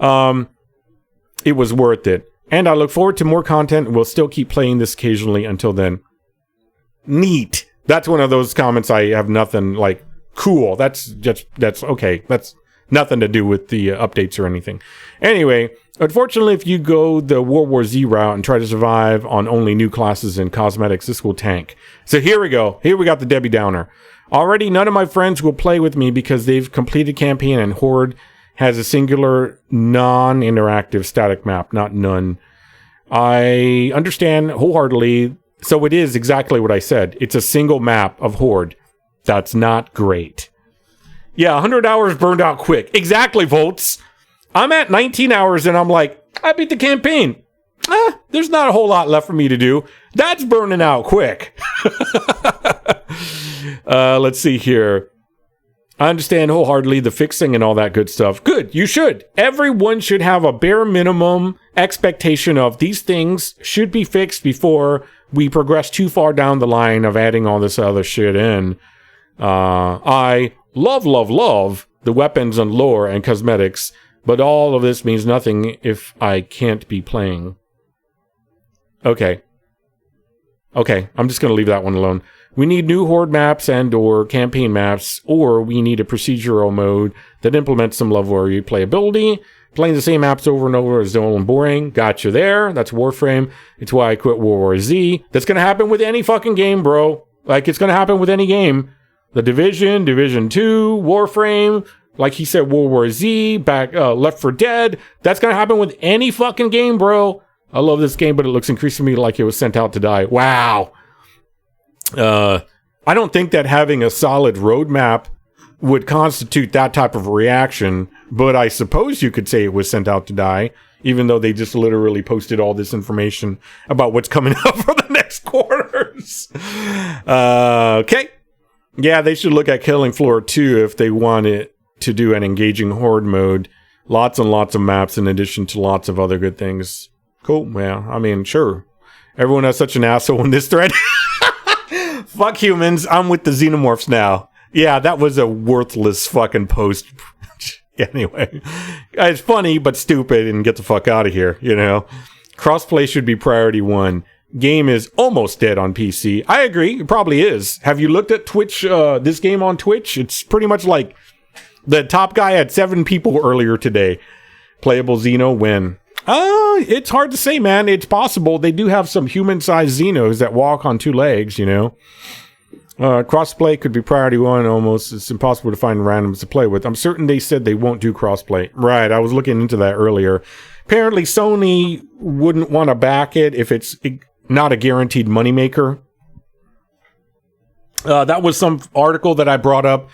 It was worth it. And I look forward to more content and we'll still keep playing this occasionally until then. Neat. That's one of those comments I have nothing like, cool. That's okay. That's nothing to do with the updates or anything. Anyway, unfortunately, if you go the World War Z route and try to survive on only new classes and cosmetics, this will tank. So here we go. Here we got the Debbie Downer. Already, none of my friends will play with me because they've completed campaign and Horde has a singular non-interactive static map, not none. I understand wholeheartedly. So it is exactly what I said. It's a single map of Horde. That's not great. Yeah, 100 hours burned out quick. Exactly, Volts. I'm at 19 hours and I'm like, I beat the campaign. There's not a whole lot left for me to do. That's burning out quick. Let's see here. I understand wholeheartedly the fixing and all that good stuff. Good, you should. Everyone should have a bare minimum expectation of these things should be fixed before we progress too far down the line of adding all this other shit in. I love the weapons and lore and cosmetics, but all of this means nothing if I can't be playing. Okay, I'm just going to leave that one alone. We need new Horde maps and or campaign maps, or we need a procedural mode that implements some level or replayability. Playing the same maps over and over is dull and boring. Gotcha there. That's Warframe. It's why I quit World War Z. That's going to happen with any fucking game, bro. Like, it's going to happen with any game. The Division, Division 2, Warframe, like he said, World War Z, Left 4 Dead. That's going to happen with any fucking game, bro. I love this game, but it looks increasingly like it was sent out to die. Wow. I don't think that having a solid roadmap would constitute that type of reaction, but I suppose you could say it was sent out to die, even though they just literally posted all this information about what's coming up for the next quarters. Okay. Yeah, they should look at Killing Floor 2 if they wanted to do an engaging Horde mode. Lots and lots of maps in addition to lots of other good things. Cool. Yeah, I mean, sure. Everyone has such an asshole in this thread. Fuck humans. I'm with the xenomorphs now. Yeah, that was a worthless fucking post. Anyway, it's funny, but stupid, and get the fuck out of here, you know? Crossplay should be priority 1. Game is almost dead on PC. I agree. It probably is. Have you looked at Twitch, this game on Twitch? It's pretty much like the top guy had 7 people earlier today. Playable Xeno win. It's hard to say, man. It's possible. They do have some human-sized Xenos that walk on 2 legs, you know. Crossplay could be priority 1 almost. It's impossible to find randoms to play with. I'm certain they said they won't do crossplay. Right, I was looking into that earlier. Apparently, Sony wouldn't want to back it if it's not a guaranteed moneymaker. That was some article that I brought up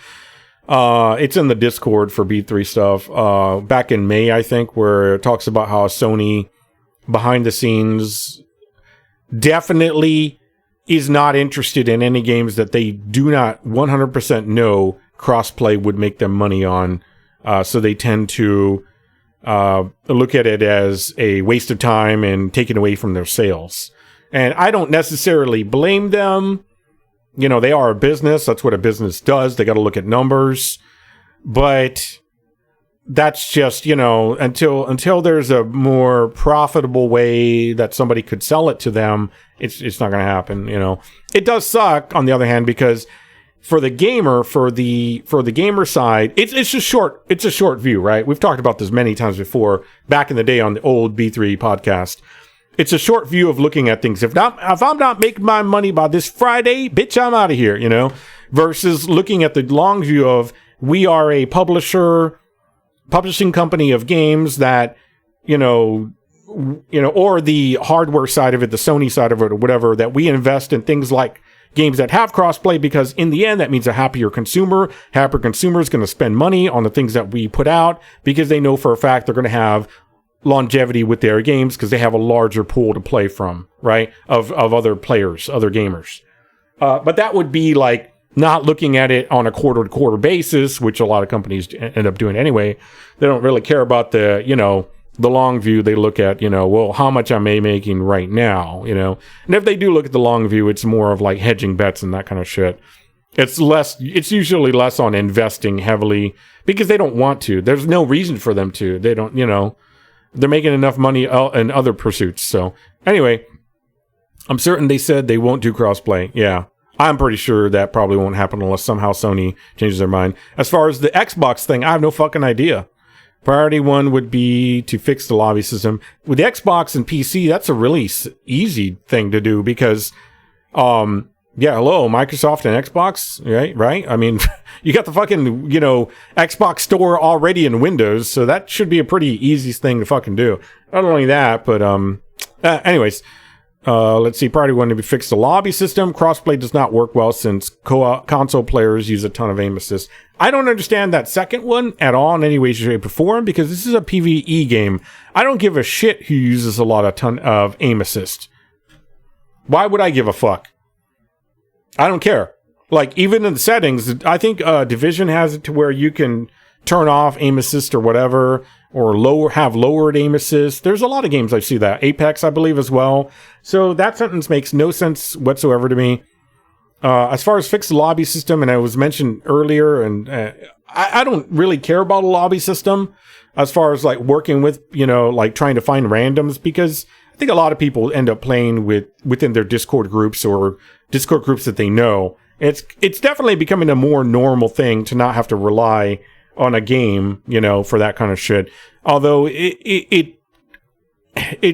It's in the Discord for B3 stuff. Back in May, I think, where it talks about how Sony, behind the scenes, definitely is not interested in any games that they do not 100% know crossplay would make them money on. So they tend to look at it as a waste of time and taken away from their sales. And I don't necessarily blame them. You know, they are a business. That's what a business does. They got to look at numbers. But that's just, you know, until there's a more profitable way that somebody could sell it to them, it's not going to happen, you know. It does suck, on the other hand, because for the gamer, for the gamer side, it's a short view, right? We've talked about this many times before, back in the day on the old B3 podcast. It's a short view of looking at things. If I'm not making my money by this Friday, bitch, I'm out of here, you know, versus looking at the long view of, we are a publishing company of games that, you know, or the hardware side of it, the Sony side of it, or whatever, that we invest in things like games that have crossplay, because in the end, that means a happier consumer. Happier consumer is going to spend money on the things that we put out because they know for a fact they're going to have longevity with their games because they have a larger pool to play from, right? Of other players, other gamers. But that would be like not looking at it on a quarter-to-quarter basis, which a lot of companies end up doing anyway. They don't really care about the, you know, the long view. They look at, you know, well, how much am I making right now, you know? And if they do look at the long view, it's more of like hedging bets and that kind of shit. It's usually less on investing heavily because they don't want to. There's no reason for them to. They don't, you know, they're making enough money in other pursuits. So anyway, I'm certain they said they won't do crossplay. Yeah. I'm pretty sure that probably won't happen unless somehow Sony changes their mind. As far as the Xbox thing, I have no fucking idea. Priority one would be to fix the lobby system. With the Xbox and PC, that's a really easy thing to do because, Microsoft and Xbox, right? I mean, you got the fucking, you know, Xbox store already in Windows, so that should be a pretty easy thing to fucking do. Not only that, but, anyways. Let's see. Priority one to be fixed the lobby system. Crossplay does not work well since console players use a ton of aim assist. I don't understand that second one at all in any way, shape, or form because this is a PvE game. I don't give a shit who uses a ton of aim assist. Why would I give a fuck? I don't care. Like, even in the settings, I think Division has it to where you can turn off aim assist or whatever, or have lowered aim assist. There's a lot of games I see that. Apex, I believe, as well. So that sentence makes no sense whatsoever to me. As far as fix the lobby system, and I was mentioned earlier, and I don't really care about a lobby system as far as like working with, you know, like trying to find randoms, because I think a lot of people end up playing within their Discord groups or Discord groups that they know. It's definitely becoming a more normal thing to not have to rely on a game, you know, for that kind of shit. Although it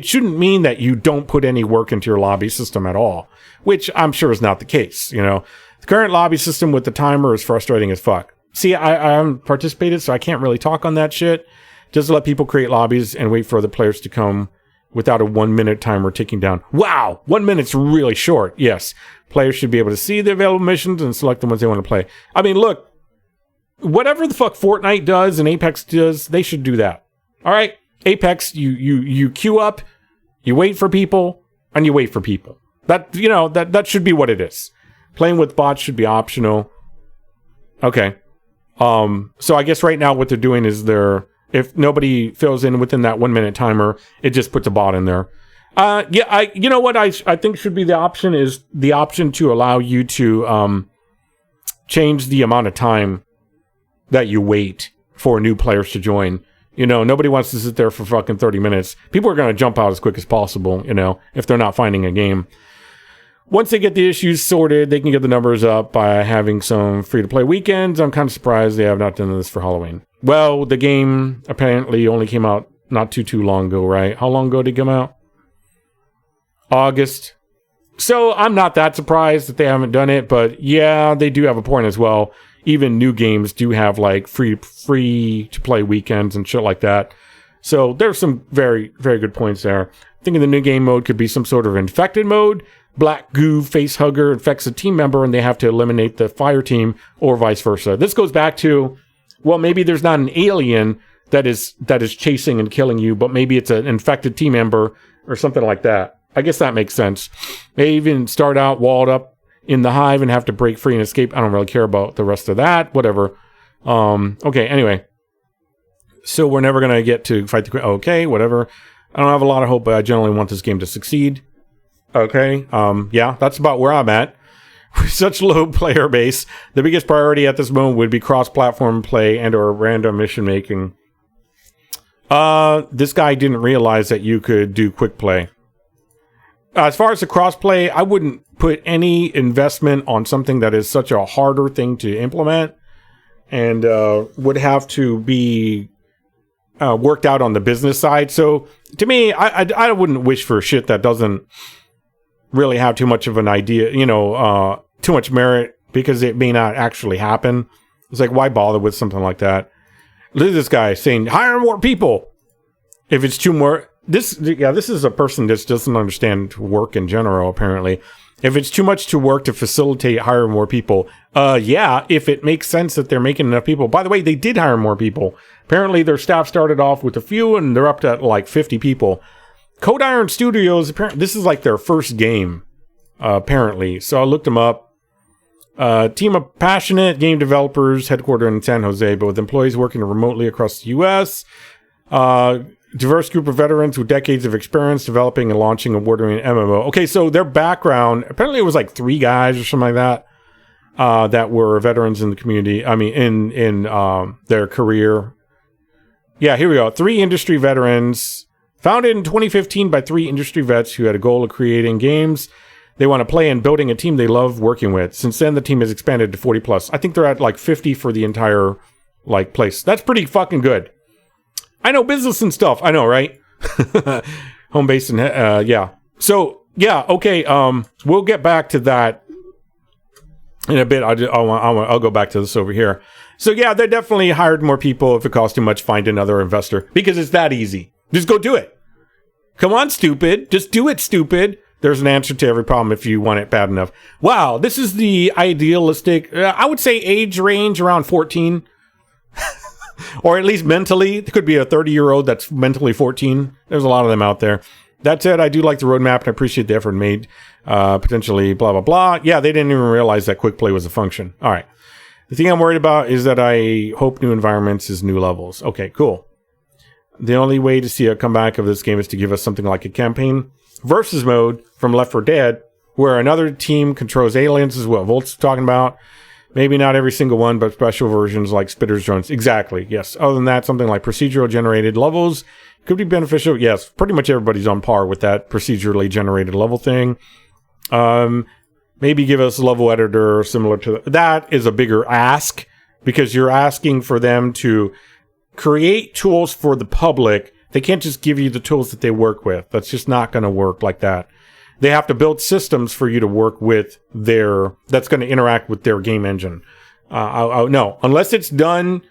shouldn't mean that you don't put any work into your lobby system at all, which I'm sure is not the case. You know, the current lobby system with the timer is frustrating as fuck. See, I haven't participated, so I can't really talk on that shit. Just let people create lobbies and wait for other players to come without a 1 minute timer ticking down. Wow, 1 minute's really short. Yes, players should be able to see the available missions and select the ones they want to play. I mean, look, whatever the fuck Fortnite does and Apex does, they should do that. All right, Apex, you queue up, you wait for people, and you wait for people. That, you know, that should be what it is. Playing with bots should be optional. Okay. So I guess right now what they're doing is if nobody fills in within that 1 minute timer, it just puts a bot in there. You know what I think should be the option is the option to allow you to change the amount of time that you wait for new players to join. You know, nobody wants to sit there for fucking 30 minutes. People are going to jump out as quick as possible, you know, if they're not finding a game. Once they get the issues sorted, they can get the numbers up by having some free-to-play weekends. I'm kind of surprised they have not done this for Halloween. Well, the game apparently only came out not too long ago, right? How long ago did it come out? August. So I'm not that surprised that they haven't done it, but yeah, they do have a point as well. Even new games do have like free to play weekends and shit like that. So there's some very, very good points there. Thinking the new game mode could be some sort of infected mode. Black goo face hugger infects a team member and they have to eliminate the fire team, or vice versa. This goes back to, well, maybe there's not an alien that is chasing and killing you, but maybe it's an infected team member or something like that. I guess that makes sense. They even start out walled up in the hive and have to break free and escape. I don't really care about the rest of that. Whatever. Okay, anyway. So we're never going to get to fight the... Okay, whatever. I don't have a lot of hope, but I generally want this game to succeed. Okay, yeah, that's about where I'm at. With such low player base, the biggest priority at this moment would be cross-platform play and or random mission making. This guy didn't realize that you could do quick play. As far as the cross-play, I wouldn't put any investment on something that is such a harder thing to implement and would have to be worked out on the business side. So, to me, I wouldn't wish for shit that doesn't really have too much of an idea, too much merit, because it may not actually happen. It's like, why bother with something like that? Look at this guy saying, hire more people. If it's too more... This is a person that doesn't understand work in general, apparently. If it's too much to work to facilitate hire more people, yeah, if it makes sense that they're making enough people. By the way, they did hire more people. Apparently, their staff started off with a few, and they're up to like 50 people. Code Iron Studios, apparently, this is like their first game, apparently. So I looked them up. Team of passionate game developers headquartered in San Jose, but with employees working remotely across the U.S. Diverse group of veterans with decades of experience developing and launching award-winning MMO. Okay, so their background, apparently it was like 3 guys or something like that, that were veterans in the community. I mean, in their career. Yeah, here we go. 3 industry veterans. Founded in 2015 by 3 industry vets who had a goal of creating games they want to play and building a team they love working with. Since then, the team has expanded to 40 plus. I think they're at like 50 for the entire place. That's pretty fucking good. I know business and stuff. I know, right? Home base and yeah. So yeah, okay. We'll get back to that in a bit. I'll go back to this over here. So yeah, they definitely hired more people. If it costs too much, find another investor, because it's that easy. Just go do it. Come on, stupid. Just do it, stupid. There's an answer to every problem if you want it bad enough. Wow, this is the idealistic, I would say age range around 14. Or at least mentally. There could be a 30-year-old that's mentally 14. There's a lot of them out there. That said, I do like the roadmap and I appreciate the effort made. Potentially blah, blah, blah. Yeah, they didn't even realize that quick play was a function. All right. The thing I'm worried about is that I hope new environments is new levels. Okay, cool. The only way to see a comeback of this game is to give us something like a campaign versus mode from Left 4 Dead, where another team controls aliens, is what Volt's talking about. Maybe not every single one, but special versions like Spitter's drones. Exactly, yes. Other than that, something like procedural generated levels could be beneficial. Yes, pretty much everybody's on par with that procedurally generated level thing. Maybe give us a level editor similar to that. Is a bigger ask, because you're asking for them to create tools for the public. They can't just give you the tools that they work with. That's just not going to work like that. They have to build systems for you to work with that's going to interact with their game engine. No, unless it's done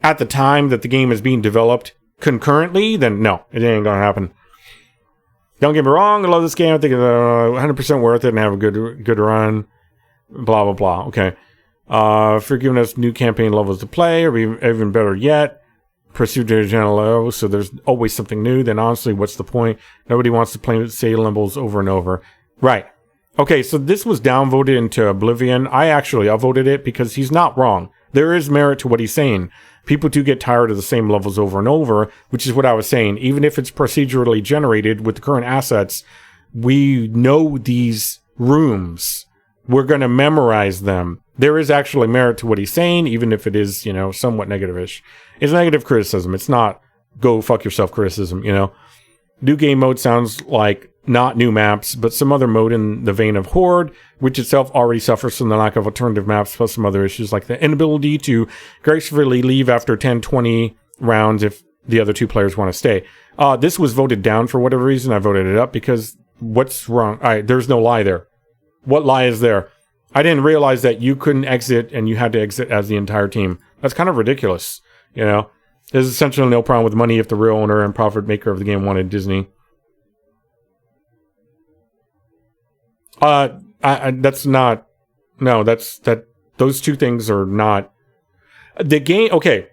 at the time that the game is being developed concurrently, then no, it ain't going to happen. Don't get me wrong, I love this game. I think it's 100% worth it and have a good run. Blah, blah, blah. Okay. For giving us new campaign levels to play, or even better yet, procedural general levels, so there's always something new. Then honestly, what's the point? Nobody wants to play the same levels over and over. Right. Okay, so this was downvoted into oblivion. I actually upvoted it because he's not wrong. There is merit to what he's saying. People do get tired of the same levels over and over, which is what I was saying. Even if it's procedurally generated with the current assets, we know these rooms. We're going to memorize them. There is actually merit to what he's saying, even if it is, somewhat negative-ish. It's negative criticism. It's not go fuck yourself criticism, New game mode sounds like not new maps, but some other mode in the vein of Horde, which itself already suffers from the lack of alternative maps, plus some other issues like the inability to gracefully leave after 10, 20 rounds if the other 2 players want to stay. This was voted down for whatever reason. I voted it up because what's wrong? There's no lie there. What lie is there? I didn't realize that you couldn't exit and you had to exit as the entire team. That's kind of ridiculous, There's essentially no problem with money if the real owner and profit maker of the game wanted Disney. That's not. No, that. Those two things are not. The game. Okay.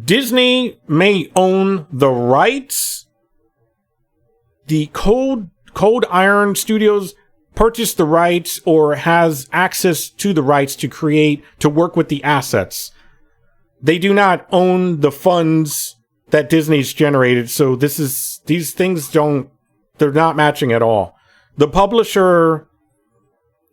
Disney may own the rights. The Cold Iron Studios purchased the rights or has access to the rights to work with the assets. They do not own the funds that Disney's generated, so these things they're not matching at all. The publisher,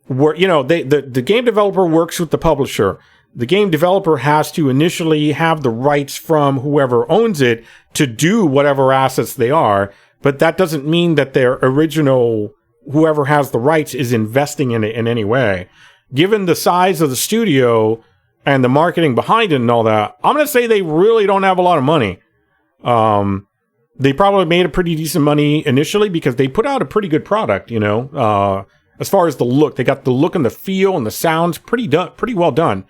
the game developer works with the publisher. The game developer has to initially have the rights from whoever owns it to do whatever assets they are, but that doesn't mean that their original, whoever has the rights, is investing in it in any way. Given the size of the studio and the marketing behind it and all that, I'm going to say they really don't have a lot of money. They probably made a pretty decent money initially because they put out a pretty good product, as far as the look. They got the look and the feel and the sounds pretty well done.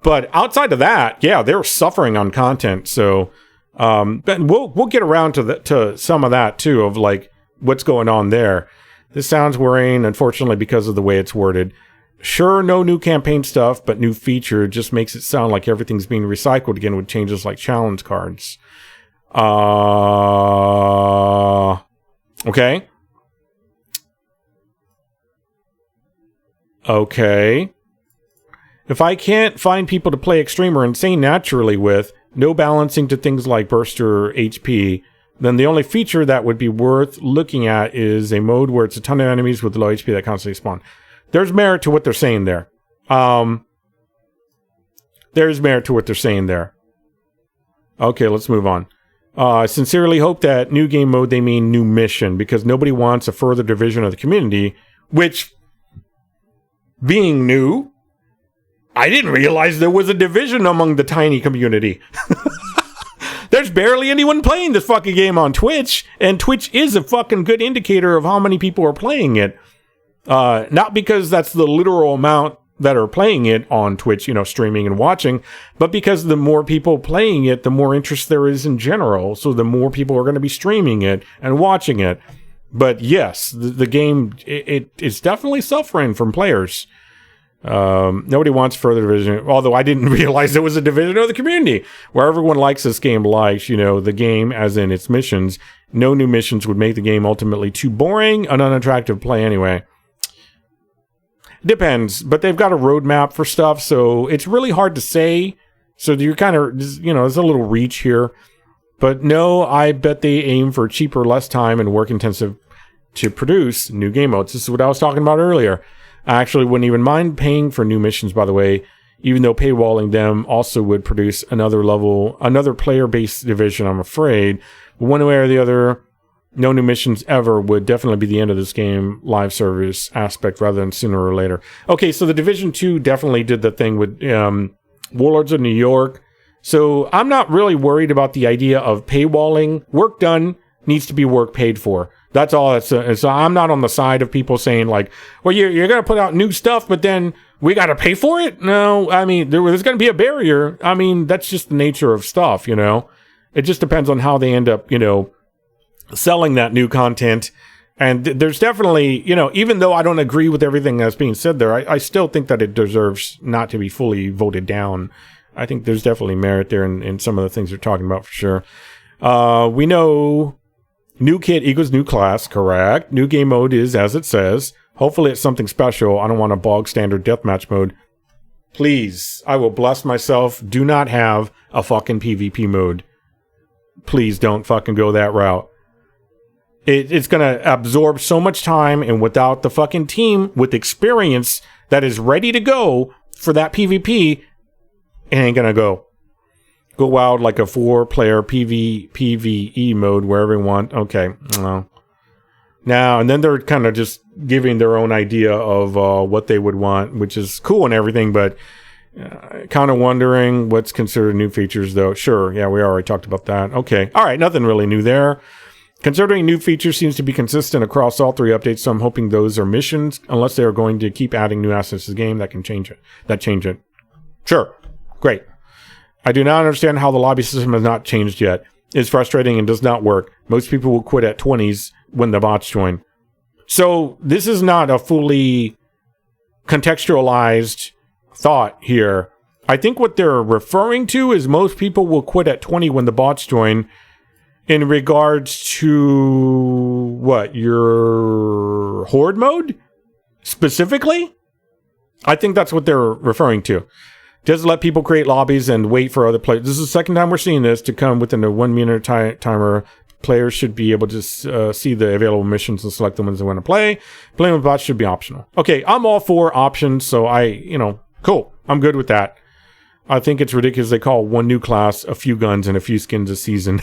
But outside of that, yeah, they're suffering on content. So, but we'll get around to some of that too, of like what's going on there. This sounds worrying, unfortunately, because of the way it's worded. Sure, no new campaign stuff, but new feature just makes it sound like everything's being recycled again with changes like challenge cards. Okay. Okay. If I can't find people to play Extreme or Insane naturally with, no balancing to things like burst or HP, then the only feature that would be worth looking at is a mode where it's a ton of enemies with low HP that constantly spawn. There's merit to what they're saying there. There's merit to what they're saying there. Okay, let's move on. I sincerely hope that new game mode, they mean new mission, because nobody wants a further division of the community, which, being new, I didn't realize there was a division among the tiny community. There's barely anyone playing this fucking game on Twitch, and Twitch is a fucking good indicator of how many people are playing it. Not because that's the literal amount that are playing it on Twitch, streaming and watching, but because the more people playing it, the more interest there is in general. So the more people are going to be streaming it and watching it. But yes, the game, it's definitely suffering from players. Nobody wants further division, although I didn't realize there was a division of the community where everyone likes this game, likes, the game as in its missions. No new missions would make the game ultimately too boring and unattractive to play anyway. Depends, but they've got a roadmap for stuff, so it's really hard to say. So you're kind of, there's a little reach here. But no, I bet they aim for cheaper, less time, and work intensive to produce new game modes. This is what I was talking about earlier. I actually wouldn't even mind paying for new missions, by the way, even though paywalling them also would produce another player-based division, I'm afraid. But one way or the other, no new missions ever would definitely be the end of this game live service aspect rather than sooner or later. Okay, so the Division 2 definitely did the thing with Warlords of New York. So I'm not really worried about the idea of paywalling. Work done needs to be work paid for. That's all. So I'm not on the side of people saying like, well, you're going to put out new stuff, but then we got to pay for it? No, I mean, there's going to be a barrier. I mean, that's just the nature of stuff, It just depends on how they end up, selling that new content. And there's definitely, even though I don't agree with everything that's being said there, I still think that it deserves not to be fully voted down. I think there's definitely merit there in some of the things they're talking about for sure. We know new kit equals new class, correct? New game mode is as it says. Hopefully it's something special. I don't want a bog standard deathmatch mode. Please, I will bless myself. Do not have a fucking PvP mode. Please don't fucking go that route. It's going to absorb so much time, and without the fucking team with experience that is ready to go for that PvP, it ain't going to go. Go wild like a 4-player PvE mode where everyone... Okay, well. Now, and then they're kind of just giving their own idea of what they would want, which is cool and everything, but kind of wondering what's considered new features, though. Sure, yeah, we already talked about that. Okay, all right, nothing really new there. Considering new features seems to be consistent across all 3 updates, so I'm hoping those are missions, unless they are going to keep adding new assets to the game that can change it. Sure, great. I do not understand how the lobby system has not changed yet. It's frustrating and does not work. Most people will quit at 20s when the bots join. So this is not a fully contextualized thought here. I think what they're referring to is most people will quit at 20 when the bots join in regards to what, your horde mode specifically? I think that's what they're referring to. Just let people create lobbies and wait for other players. This is the second time we're seeing this to come within a 1 minute timer. Players should be able to see the available missions and select the ones they want to play. Playing with bots should be optional. Okay, I'm all for options, so cool. I'm good with that. I think it's ridiculous they call one new class, a few guns, and a few skins a season.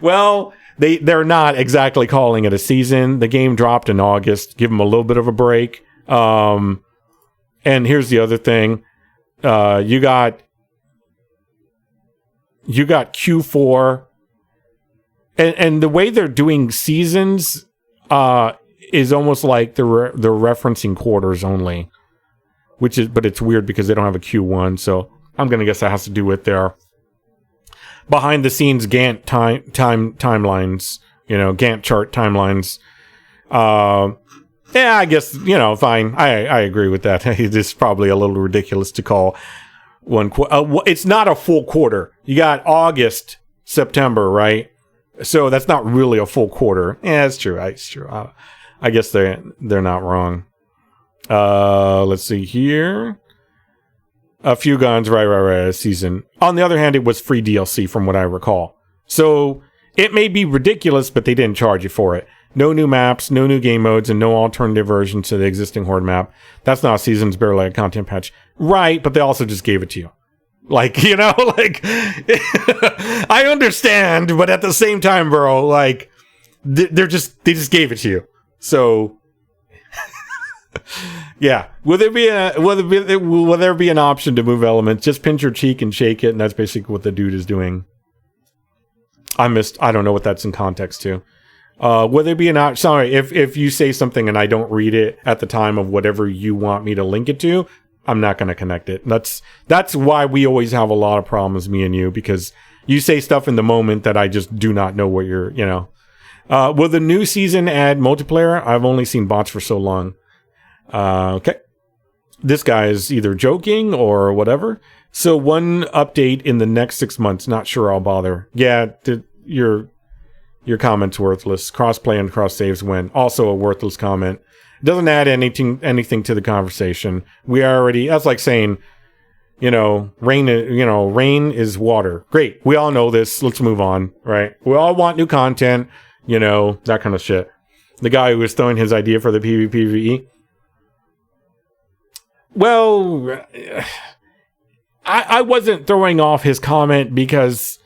Well, they're not exactly calling it a season. The game dropped in August. Give them a little bit of a break. And here's the other thing. You got Q4. And the way they're doing seasons is almost like they're referencing quarters only. But it's weird because they don't have a Q1, so I'm gonna guess that has to do with their behind the scenes Gantt timelines, Gantt chart timelines. Yeah, I guess, fine. I agree with that. It's probably a little ridiculous to call one it's not a full quarter. You got August, September, right? So that's not really a full quarter. Yeah, it's true. It's true. I guess they're not wrong. Let's see here. A few guns, right, a season. On the other hand, it was free DLC from what I recall. So it may be ridiculous, but they didn't charge you for it. No new maps, no new game modes, and no alternative versions to the existing Horde map. That's not a season, it's barely a content patch. Right, but they also just gave it to you. I understand, but at the same time, bro, they just gave it to you. So yeah, will there be an option to move elements? Just pinch your cheek and shake it, and that's basically what the dude is doing. I don't know what that's in context to. Will there be an option? Sorry, if you say something and I don't read it at the time of whatever you want me to link it to, I'm not going to connect it. That's why we always have a lot of problems, me and you, because you say stuff in the moment that I just do not know what you're, Will the new season add multiplayer? I've only seen bots for so long. Okay. This guy is either joking or whatever. So one update in the next 6 months. Not sure I'll bother. Yeah, your comment's worthless. Crossplay and cross saves win. Also a worthless comment. It doesn't add anything to the conversation. That's like saying, rain is water. Great. We all know this. Let's move on, right? We all want new content, that kind of shit. The guy who was throwing his idea for the PvPvE. Well, I wasn't throwing off his comment because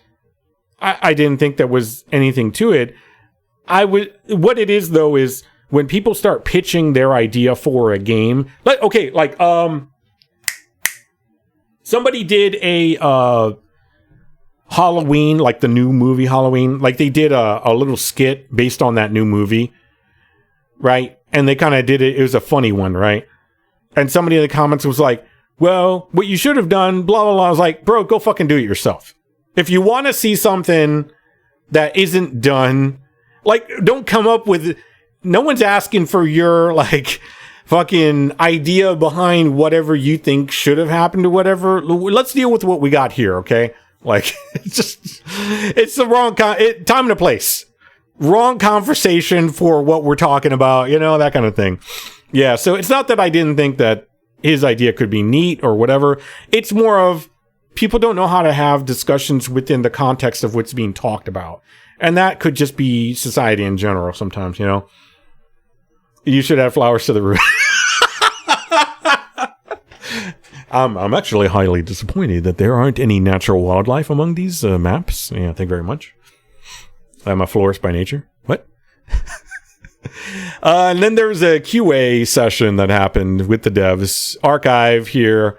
I didn't think there was anything to it. What it is though is when people start pitching their idea for a game, somebody did a Halloween, like the new movie Halloween, like they did a little skit based on that new movie, right? And they kind of did it. It was a funny one, right? And somebody in the comments was like, well, what you should have done, blah, blah, blah. I was like, bro, go fucking do it yourself. If you want to see something that isn't done, don't come up with, no one's asking for your, fucking idea behind whatever you think should have happened or whatever. Let's deal with what we got here, okay? It's the wrong time and a place. Wrong conversation for what we're talking about, that kind of thing. Yeah, so it's not that I didn't think that his idea could be neat or whatever. It's more of people don't know how to have discussions within the context of what's being talked about. And that could just be society in general sometimes, You should add flowers to the roof. I'm actually highly disappointed that there aren't any natural wildlife among these maps. Yeah, thank you very much. I'm a florist by nature. What? And then there's a QA session that happened with the devs. Archive here.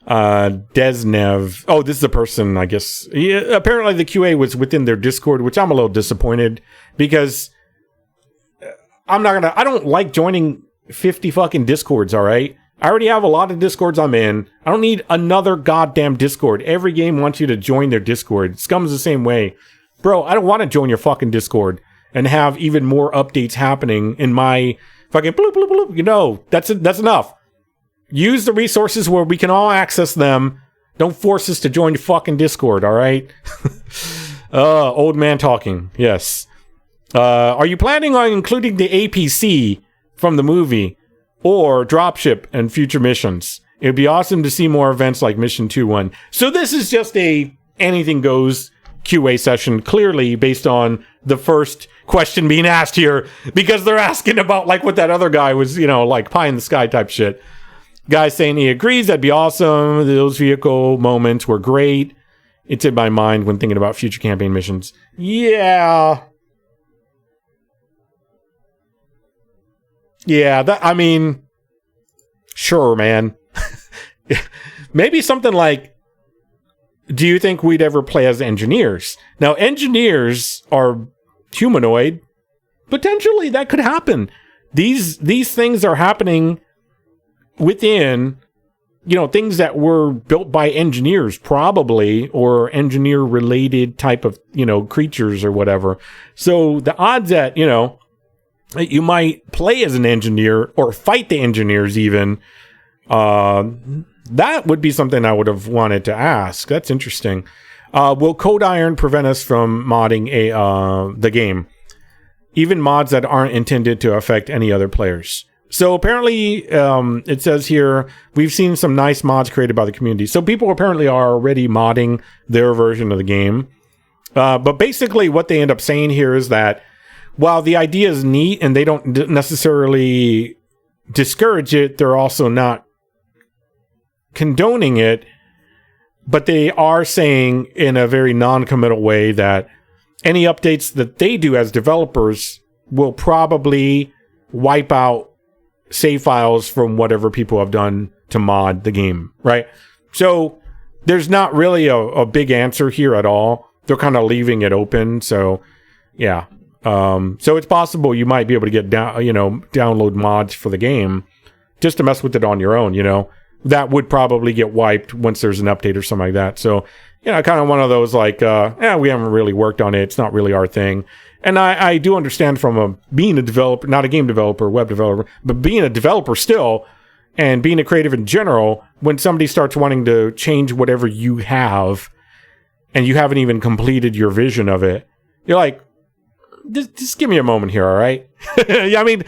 Desnev. Oh, this is the person, I guess. Apparently the QA was within their Discord, which I'm a little disappointed because I don't like joining 50 fucking Discords, all right? I already have a lot of Discords I'm in. I don't need another goddamn Discord. Every game wants you to join their Discord. Scum's the same way. Bro, I don't want to join your fucking Discord. and have even more updates happening in my fucking bloop, bloop, bloop. You know, that's enough. Use the resources where we can all access them. Don't force us to join the fucking Discord, all right? Old man talking. Yes. Are you planning on including the APC from the movie or dropship and future missions? It would be awesome to see more events like Mission 2-1. So this is just a anything goes QA session, clearly based on the first question being asked here, because they're asking about like what that other guy was, you know, like pie in the sky type shit. Guy saying he agrees, that'd be awesome. Those vehicle moments were great. It's in my mind when thinking about future campaign missions. Yeah. Yeah, that, I mean, sure, man. Maybe something like, do you think we'd ever play as engineers? Now, engineers are humanoid. Potentially, that could happen. These things are happening within, you know, things that were built by engineers, probably, or engineer-related type of, you know, creatures or whatever. So the odds that, you know, you might play as an engineer or fight the engineers even, that would be something I would have wanted to ask. That's interesting. Will Code Iron prevent us from modding the game? Even mods that aren't intended to affect any other players. So apparently, it says here, we've seen some nice mods created by the community. So people apparently are already modding their version of the game. But basically what they end up saying here is that while the idea is neat and they don't necessarily discourage it, they're also not condoning it, but they are saying in a very non-committal way that any updates that they do as developers will probably wipe out save files from whatever people have done to mod the game, right? So there's not really a big answer here at all. They're kind of leaving it open. So yeah. So it's possible you might be able to get download mods for the game just to mess with it on your own, you know. That would probably get wiped once there's an update or something like that. So, you know, kind of one of those like, we haven't really worked on it. It's not really our thing. And I do understand from being a developer, not a game developer, web developer, but being a developer still, and being a creative in general, when somebody starts wanting to change whatever you have, and you haven't even completed your vision of it, you're like, just give me a moment here, all right? Yeah, I mean,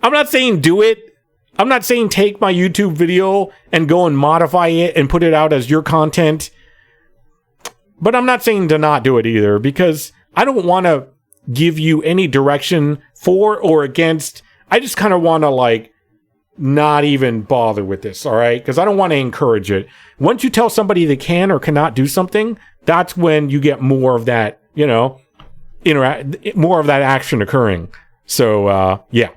I'm not saying do it. I'm not saying take my YouTube video and go and modify it and put it out as your content. But I'm not saying to not do it either, because I don't want to give you any direction for or against. I just kind of want to like not even bother with this, all right? Because I don't want to encourage it. Once you tell somebody they can or cannot do something, that's when you get more of that, you know, more of that action occurring. So, yeah.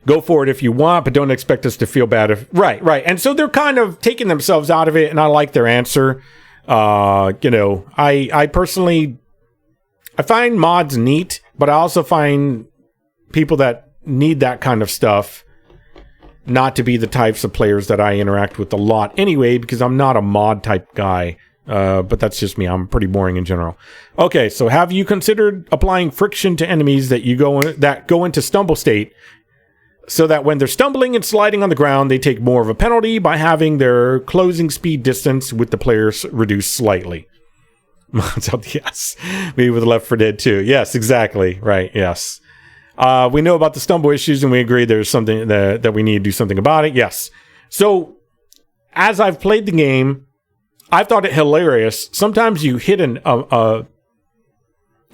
Go for it if you want, but don't expect us to feel bad if... Right. And so they're kind of taking themselves out of it, and I like their answer. You know, I personally... I find mods neat, but I also find people that need that kind of stuff not to be the types of players that I interact with a lot anyway, because I'm not a mod type guy. But that's just me. I'm pretty boring in general. Okay, so have you considered applying friction to enemies that go into stumble state, so that when they're stumbling and sliding on the ground, they take more of a penalty by having their closing speed distance with the players reduced slightly? Yes. Maybe with Left 4 Dead 2. Yes, exactly. Right, yes. We know about the stumble issues, and we agree there's something that we need to do something about it. Yes. So, as I've played the game, I've thought it hilarious. Sometimes you hit an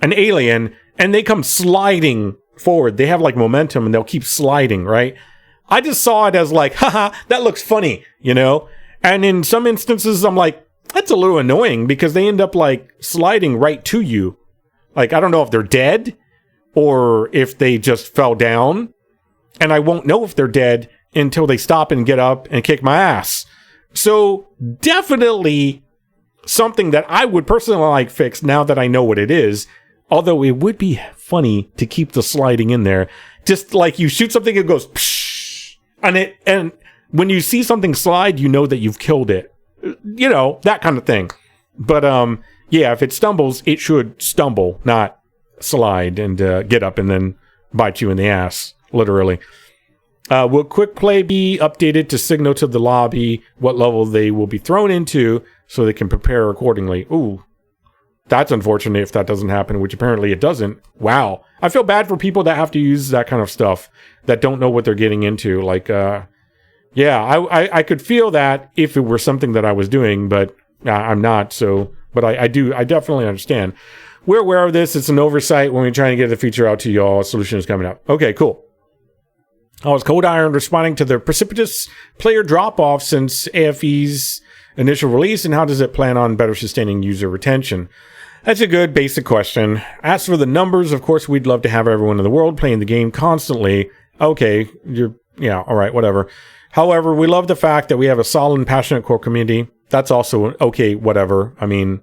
alien, and they come sliding forward. They have like momentum and they'll keep sliding, right? I just saw it as like, haha, that looks funny, you know? And in some instances, I'm like, that's a little annoying because they end up like sliding right to you. Like, I don't know if they're dead or if they just fell down. And I won't know if they're dead until they stop and get up and kick my ass. So definitely something that I would personally like fix now that I know what it is. Although it would be funny to keep the sliding in there. Just like you shoot something, it goes psh, and when you see something slide, you know that you've killed it. You know, that kind of thing. But yeah, if it stumbles, it should stumble, not slide and get up and then bite you in the ass, literally. Will quick play be updated to signal to the lobby what level they will be thrown into so they can prepare accordingly? Ooh, that's unfortunate if that doesn't happen, which apparently it doesn't. Wow. I feel bad for people that have to use that kind of stuff that don't know what they're getting into. Like, yeah, I could feel that if it were something that I was doing, but I'm not. So, but I definitely understand. We're aware of this. It's an oversight when we're trying to get the feature out to y'all. A solution is coming up. Okay, cool. How is Cold Iron responding to the precipitous player drop-off since AFE's initial release, and how does it plan on better sustaining user retention? That's a good basic question. As for the numbers, of course, we'd love to have everyone in the world playing the game constantly. Okay, yeah, all right, whatever. However, we love the fact that we have a solid and passionate core community. That's also okay, whatever. I mean,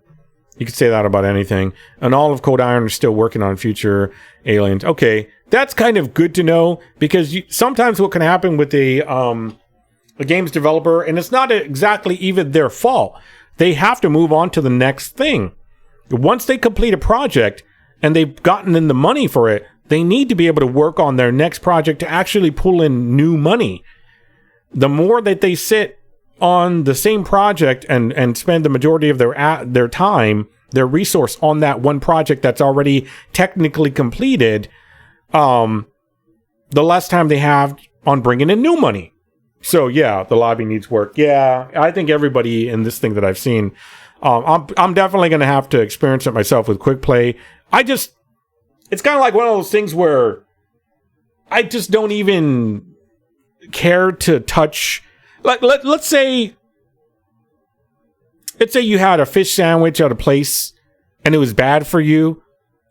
you could say that about anything. And all of Cold Iron is still working on future Aliens. Okay, that's kind of good to know, because sometimes what can happen with a game's developer, and it's not exactly even their fault, they have to move on to the next thing. Once they complete a project and they've gotten in the money for it, they need to be able to work on their next project to actually pull in new money. The more that they sit on the same project and spend the majority of their time, their resource on that one project that's already technically completed, the less time they have on bringing in new money. So yeah, the lobby needs work. Yeah, I think everybody in this thing that I've seen, I'm definitely going to have to experience it myself with quick play. It's kind of like one of those things where I just don't even care to touch. Let's say you had a fish sandwich at a place and it was bad for you,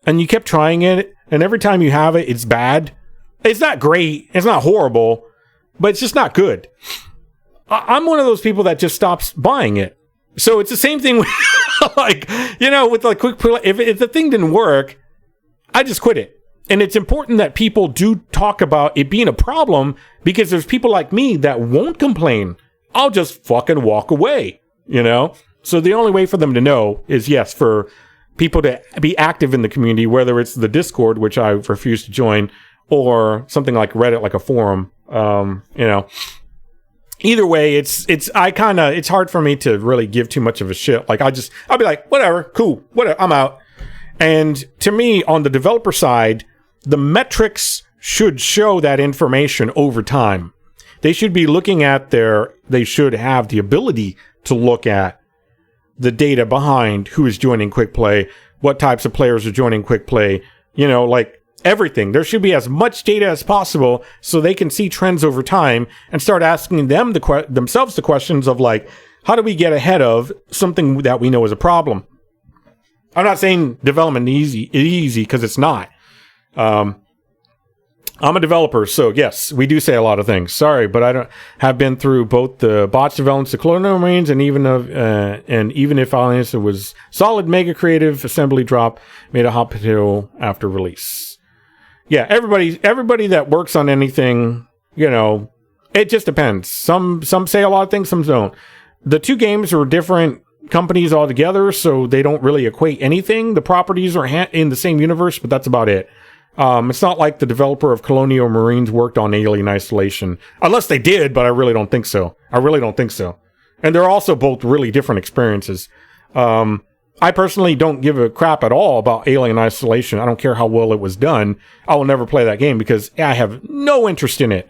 and you kept trying it, and every time you have it, it's bad. It's not great. It's not horrible, but it's just not good. I'm one of those people that just stops buying it. So it's the same thing with, with like quick play. If the thing didn't work, I just quit it. And it's important that people do talk about it being a problem, because there's people like me that won't complain. I'll just fucking walk away, So the only way for them to know is, yes, for people to be active in the community, whether it's the Discord, which I refuse to join, or something like Reddit, like a forum, Either way, it's hard for me to really give too much of a shit. Like, I'll be like, whatever, cool, whatever, I'm out. And to me, on the developer side, the metrics should show that information over time. They should be looking at they should have the ability to look at the data behind who is joining quick play, what types of players are joining quick play, like everything. There should be as much data as possible so they can see trends over time and start asking themselves the questions of, like, how do we get ahead of something that we know is a problem? I'm not saying development is easy, because it's not. I'm a developer, so yes, we do say a lot of things. Sorry, but I have been through both the botch developments, the Colonial Marines, and even if Aliens was solid, mega creative assembly drop made a hot potato after release. Yeah, everybody that works on anything, it just depends. Some say a lot of things, some don't. The two games are different companies altogether, so they don't really equate anything. The properties are in the same universe, but that's about it. It's not like the developer of Colonial Marines worked on Alien Isolation. Unless they did, but I really don't think so. And they're also both really different experiences. I personally don't give a crap at all about Alien Isolation. I don't care how well it was done. I will never play that game because I have no interest in it.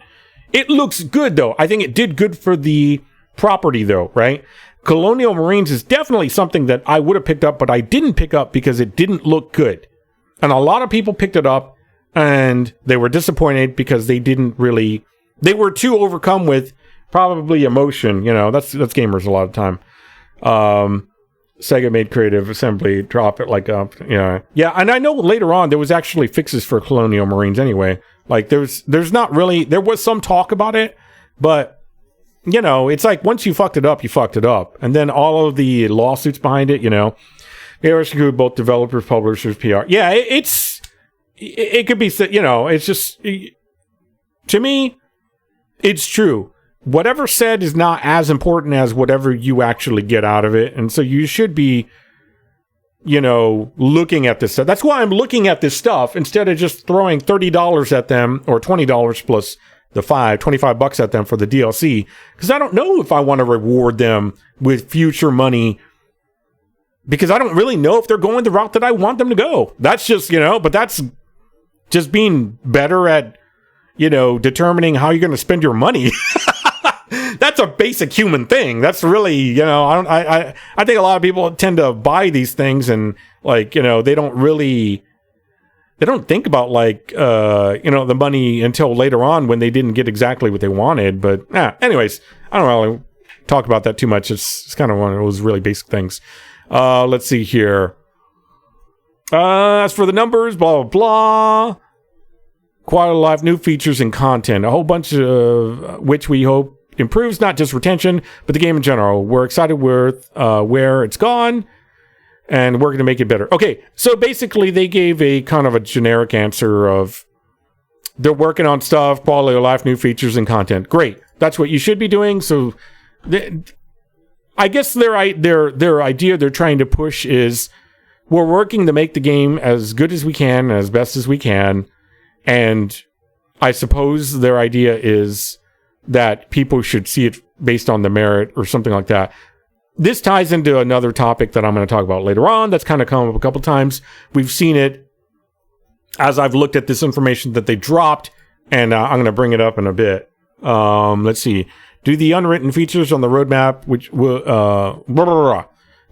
It looks good, though. I think it did good for the property, though, right? Colonial Marines is definitely something that I would have picked up, but I didn't pick up because it didn't look good. And a lot of people picked it up, and they were disappointed because they were too overcome with probably emotion. That's gamers a lot of the time. Sega made creative assembly drop it yeah, and I know later on there was actually fixes for Colonial Marines anyway. Like there was some talk about it, but it's like once you fucked it up, and then all of the lawsuits behind it, they include both developers, publishers, PR. Yeah, it could be, it's just, to me, it's true. Whatever said is not as important as whatever you actually get out of it. And so you should be looking at this stuff. That's why I'm looking at this stuff instead of just throwing $30 at them or $20 plus the $25 at them for the DLC. Because I don't know if I want to reward them with future money, because I don't really know if they're going the route that I want them to go. That's just, but that's just being better at, determining how you're going to spend your money. That's a basic human thing. That's really, I think a lot of people tend to buy these things and they don't think about the money until later on when they didn't get exactly what they wanted. But anyways, I don't really talk about that too much. It's kind of one of those really basic things. Let's see here. As for the numbers, blah, blah, blah. Quality of life, new features and content, a whole bunch of which we hope improves not just retention, but the game in general. We're excited with where it's gone, and we're going to make it better. Okay, so basically they gave a kind of a generic answer of they're working on stuff, quality of life, new features, and content. Great. That's what you should be doing. So I guess their idea they're trying to push is we're working to make the game as good as we can, as best as we can, and I suppose their idea is that people should see it based on the merit or something like that. This ties into another topic that I'm going to talk about later on that's kind of come up a couple times. We've seen it as I've looked at this information that they dropped, and I'm going to bring it up in a bit. Let's see. Do the unwritten features on the roadmap, which will...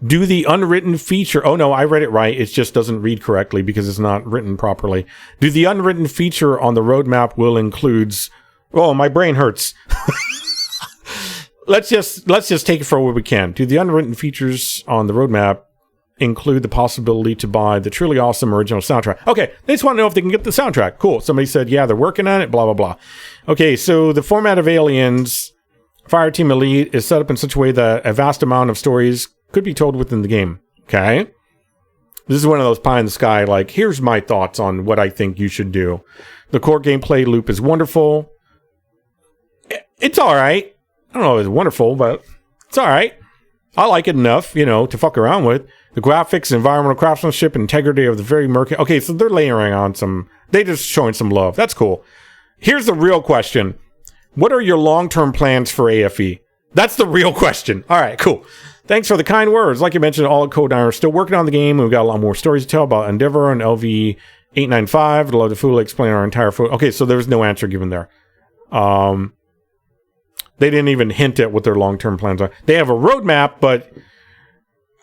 Do the unwritten feature... Oh, no, I read it right. It just doesn't read correctly because it's not written properly. Do the unwritten feature on the roadmap will includes... Oh, my brain hurts. Let's just take it for what we can. Do the unwritten features on the roadmap include the possibility to buy the truly awesome original soundtrack? Okay, they just want to know if they can get the soundtrack. Cool. Somebody said, yeah, they're working on it, blah, blah, blah. Okay, so the format of Aliens Fireteam Elite is set up in such a way that a vast amount of stories could be told within the game. Okay? This is one of those pie in the sky, here's my thoughts on what I think you should do. The core gameplay loop is wonderful. It's all right. I don't know if it's wonderful, but it's all right. I like it enough, to fuck around with. The graphics, environmental craftsmanship, integrity of the very murky... Okay, so they're layering on some... They're just showing some love. That's cool. Here's the real question. What are your long-term plans for AFE? That's the real question. All right, cool. Thanks for the kind words. Like you mentioned, all at Code Iron are still working on the game. We've got a lot more stories to tell about Endeavor and LV895. I'd love to fully explain our entire... Okay, so there's no answer given there. They didn't even hint at what their long-term plans are. They have a roadmap, but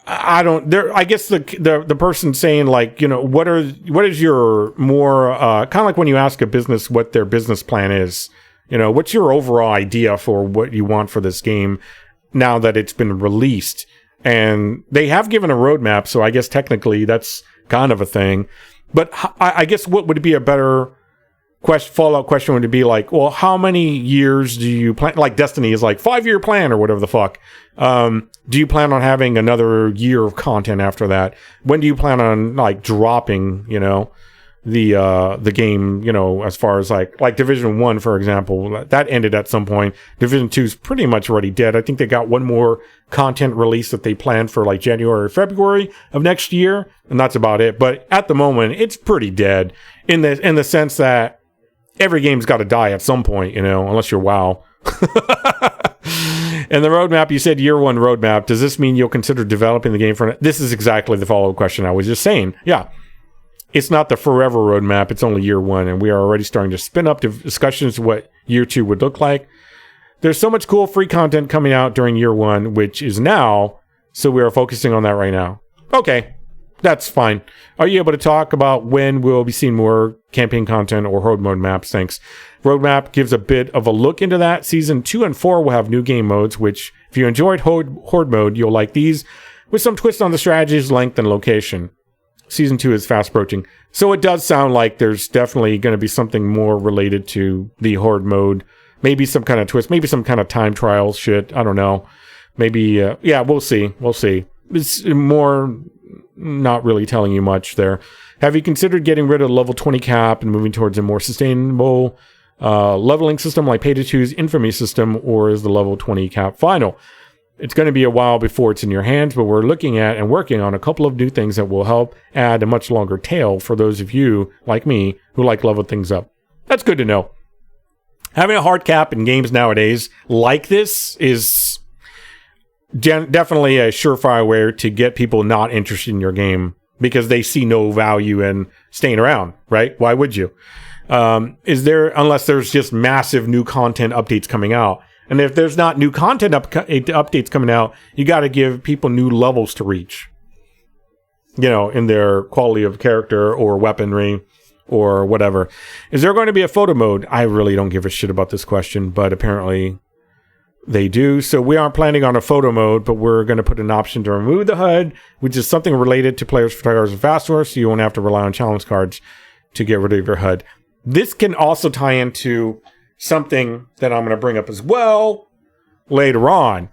I don't... I guess the person saying, what is your more... kind of like when you ask a business what their business plan is. What's your overall idea for what you want for this game now that it's been released? And they have given a roadmap, so I guess technically that's kind of a thing. But I guess what would be a better follow-up question would be well, how many years do you plan? Like Destiny is 5-year plan or whatever the fuck. Do you plan on having another year of content after that? When do you plan on dropping, the game, as far as like Division 1, for example, that ended at some point. Division 2 is pretty much already dead. I think they got one more content release that they planned for January or February of next year, and that's about it. But at the moment, it's pretty dead in the sense that every game's got to die at some point, unless you're WoW. And the roadmap, you said year 1 roadmap. Does this mean you'll consider developing the game for... This is exactly the follow-up question I was just saying. Yeah. It's not the forever roadmap. It's only year 1, and we are already starting to spin up discussions of what year 2 would look like. There's so much cool free content coming out during year 1, which is now, so we are focusing on that right now. Okay. That's fine. Are you able to talk about when we'll be seeing more campaign content or horde mode maps? Thanks. Roadmap gives a bit of a look into that. Season 2 and 4 will have new game modes, which, if you enjoyed horde mode, you'll like these, with some twist on the strategies, length, and location. Season 2 is fast approaching. So it does sound like there's definitely going to be something more related to the horde mode. Maybe some kind of twist. Maybe some kind of time trial shit. I don't know. Maybe, we'll see. We'll see. It's more... not really telling you much there. Have you considered getting rid of the level 20 cap and moving towards a more sustainable leveling system like Pay to 2's Infamy system, or is the level 20 cap final? It's going to be a while before it's in your hands, but we're looking at and working on a couple of new things that will help add a much longer tail for those of you, like me, who like level things up. That's good to know. Having a hard cap in games nowadays like this is definitely a surefire way to get people not interested in your game because they see no value in staying around, right? Why would you? Unless there's just massive new content updates coming out. And if there's not new content updates coming out, you got to give people new levels to reach, in their quality of character or weaponry or whatever. Is there going to be a photo mode? I really don't give a shit about this question, but apparently they do. So we aren't planning on a photo mode, but we're going to put an option to remove the HUD, which is something related to players, photographers, and fast source, so you won't have to rely on challenge cards to get rid of your HUD. This can also tie into something that I'm going to bring up as well later on.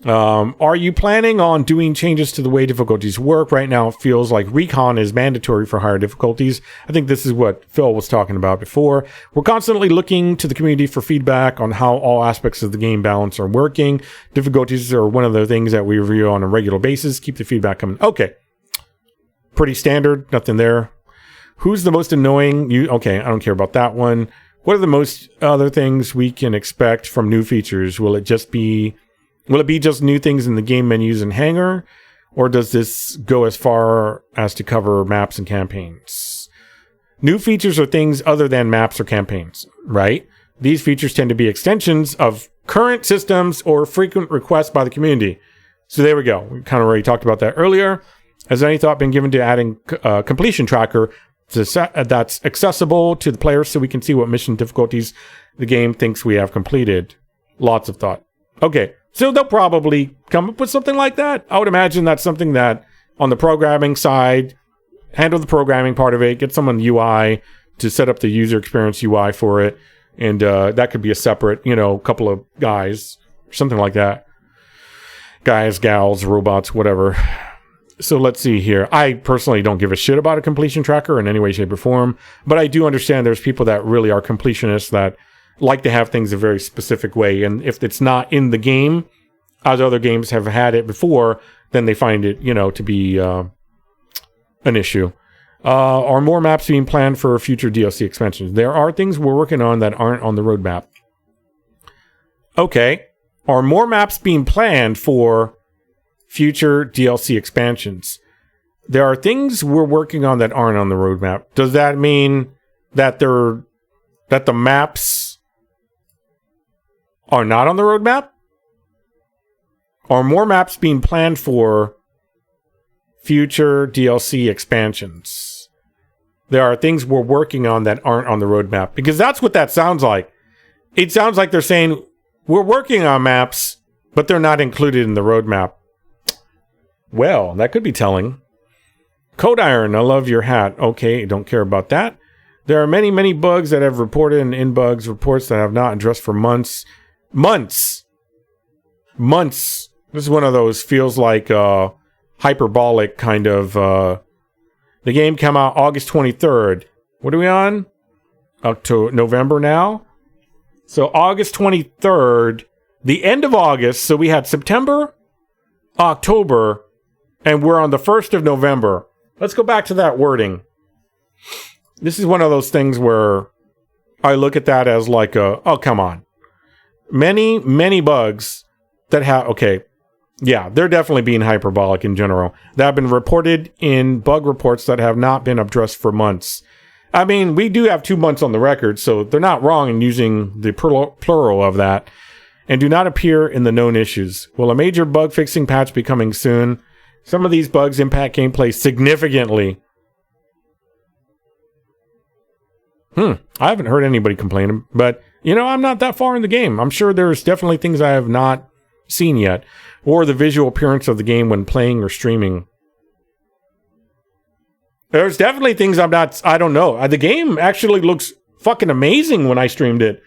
Are you planning on doing changes to the way difficulties work? Right now, it feels like recon is mandatory for higher difficulties. I think this is what Phil was talking about before. We're constantly looking to the community for feedback on how all aspects of the game balance are working. Difficulties are one of the things that we review on a regular basis. Keep the feedback coming. Okay. Pretty standard. Nothing there. Who's the most annoying? Okay, I don't care about that one. What are the most other things we can expect from new features? Will it be just new things in the game menus and hangar? Or does this go as far as to cover maps and campaigns? New features are things other than maps or campaigns, right? These features tend to be extensions of current systems or frequent requests by the community. So there we go. We kind of already talked about that earlier. Has any thought been given to adding a completion tracker that's accessible to the players so we can see what mission difficulties the game thinks we have completed? Lots of thought. Okay, so they'll probably come up with something like that. I would imagine that's something that on the programming side, handle the programming part of it, get someone UI to set up the user experience UI for it, and that could be a separate, couple of guys, something like that. Guys, gals, robots, whatever. So let's see here. I personally don't give a shit about a completion tracker in any way, shape, or form, but I do understand there's people that really are completionists that like to have things a very specific way, and if it's not in the game, as other games have had it before, then they find it, to be an issue. Are more maps being planned for future DLC expansions? There are things we're working on that aren't on the roadmap. Okay. Are more maps being planned for future DLC expansions? There are things we're working on that aren't on the roadmap. Does that mean that the maps are not on the roadmap? Are more maps being planned for future DLC expansions? There are things we're working on that aren't on the roadmap. Because that's what that sounds like. It sounds like they're saying, we're working on maps, but they're not included in the roadmap. Well, that could be telling. Code Iron, I love your hat. Okay, don't care about that. There are many, many bugs that have reported in bugs reports that have not addressed for months. Months. This is one of those feels like hyperbolic kind of. The game came out August 23rd. What are we on? Up to November now? So August 23rd, the end of August. So we had September, October, and we're on the 1st of November. Let's go back to that wording. This is one of those things where I look at that as like oh, come on. Many, many bugs that have, okay, yeah, they're definitely being hyperbolic in general. That have been reported in bug reports that have not been addressed for months. I mean, we do have 2 months on the record, so they're not wrong in using the plural of that, and do not appear in the known issues. Will a major bug fixing patch be coming soon? Some of these bugs impact gameplay significantly. I haven't heard anybody complaining, but, I'm not that far in the game. I'm sure there's definitely things I have not seen yet, or the visual appearance of the game when playing or streaming. There's definitely things I don't know. The game actually looks fucking amazing when I streamed it.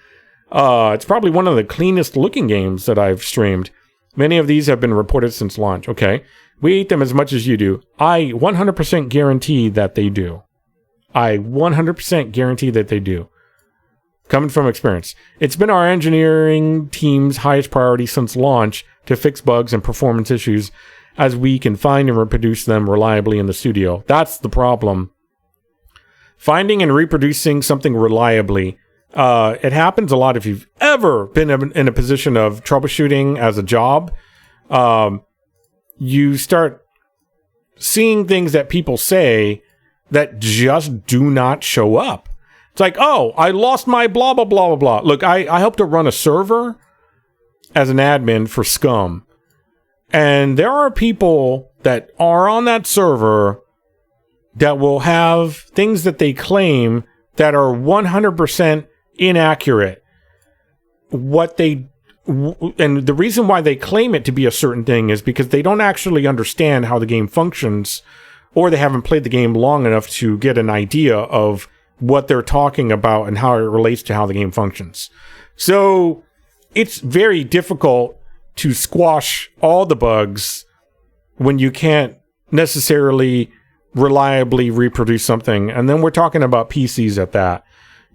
It's probably one of the cleanest looking games that I've streamed. Many of these have been reported since launch. Okay. We eat them as much as you do. I 100% guarantee that they do. I 100% guarantee that they do. Coming from experience. It's been our engineering team's highest priority since launch to fix bugs and performance issues as we can find and reproduce them reliably in the studio. That's the problem. Finding and reproducing something reliably. It happens a lot if you've ever been in a position of troubleshooting as a job. You start seeing things that people say that just do not show up. It's like, oh, I lost my blah, blah, blah, blah, blah. Look, I helped to run a server as an admin for Scum. And there are people that are on that server that will have things that they claim that are 100% inaccurate. And the reason why they claim it to be a certain thing is because they don't actually understand how the game functions, or they haven't played the game long enough to get an idea of what they're talking about and how it relates to how the game functions. So it's very difficult to squash all the bugs when you can't necessarily reliably reproduce something. And then we're talking about PCs at that.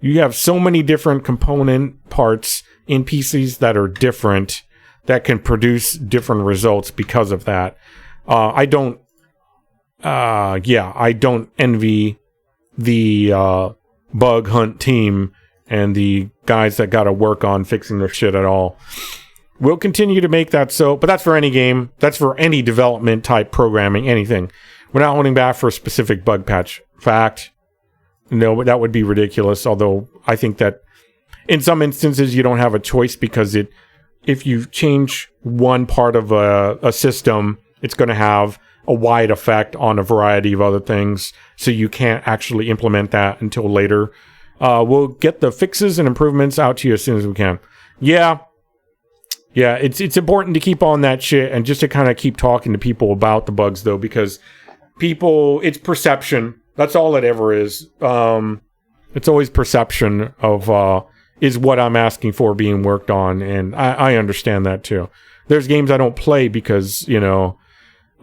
You have so many different component parts in PCs that are different that can produce different results because of that. I don't envy the bug hunt team and the guys that got to work on fixing their shit at all. We'll continue to make that so, but that's for any game. That's for any development type programming, anything. We're not holding back for a specific bug patch. Fact. No, that would be ridiculous. Although I think that in some instances you don't have a choice, because if you change one part of a system, it's going to have a wide effect on a variety of other things. So you can't actually implement that until later. We'll get the fixes and improvements out to you as soon as we can. Yeah, it's important to keep on that shit and just to kind of keep talking to people about the bugs, though, because it's perception. That's all it ever is. It's always perception of is what I'm asking for being worked on, and I understand that too. There's games I don't play because,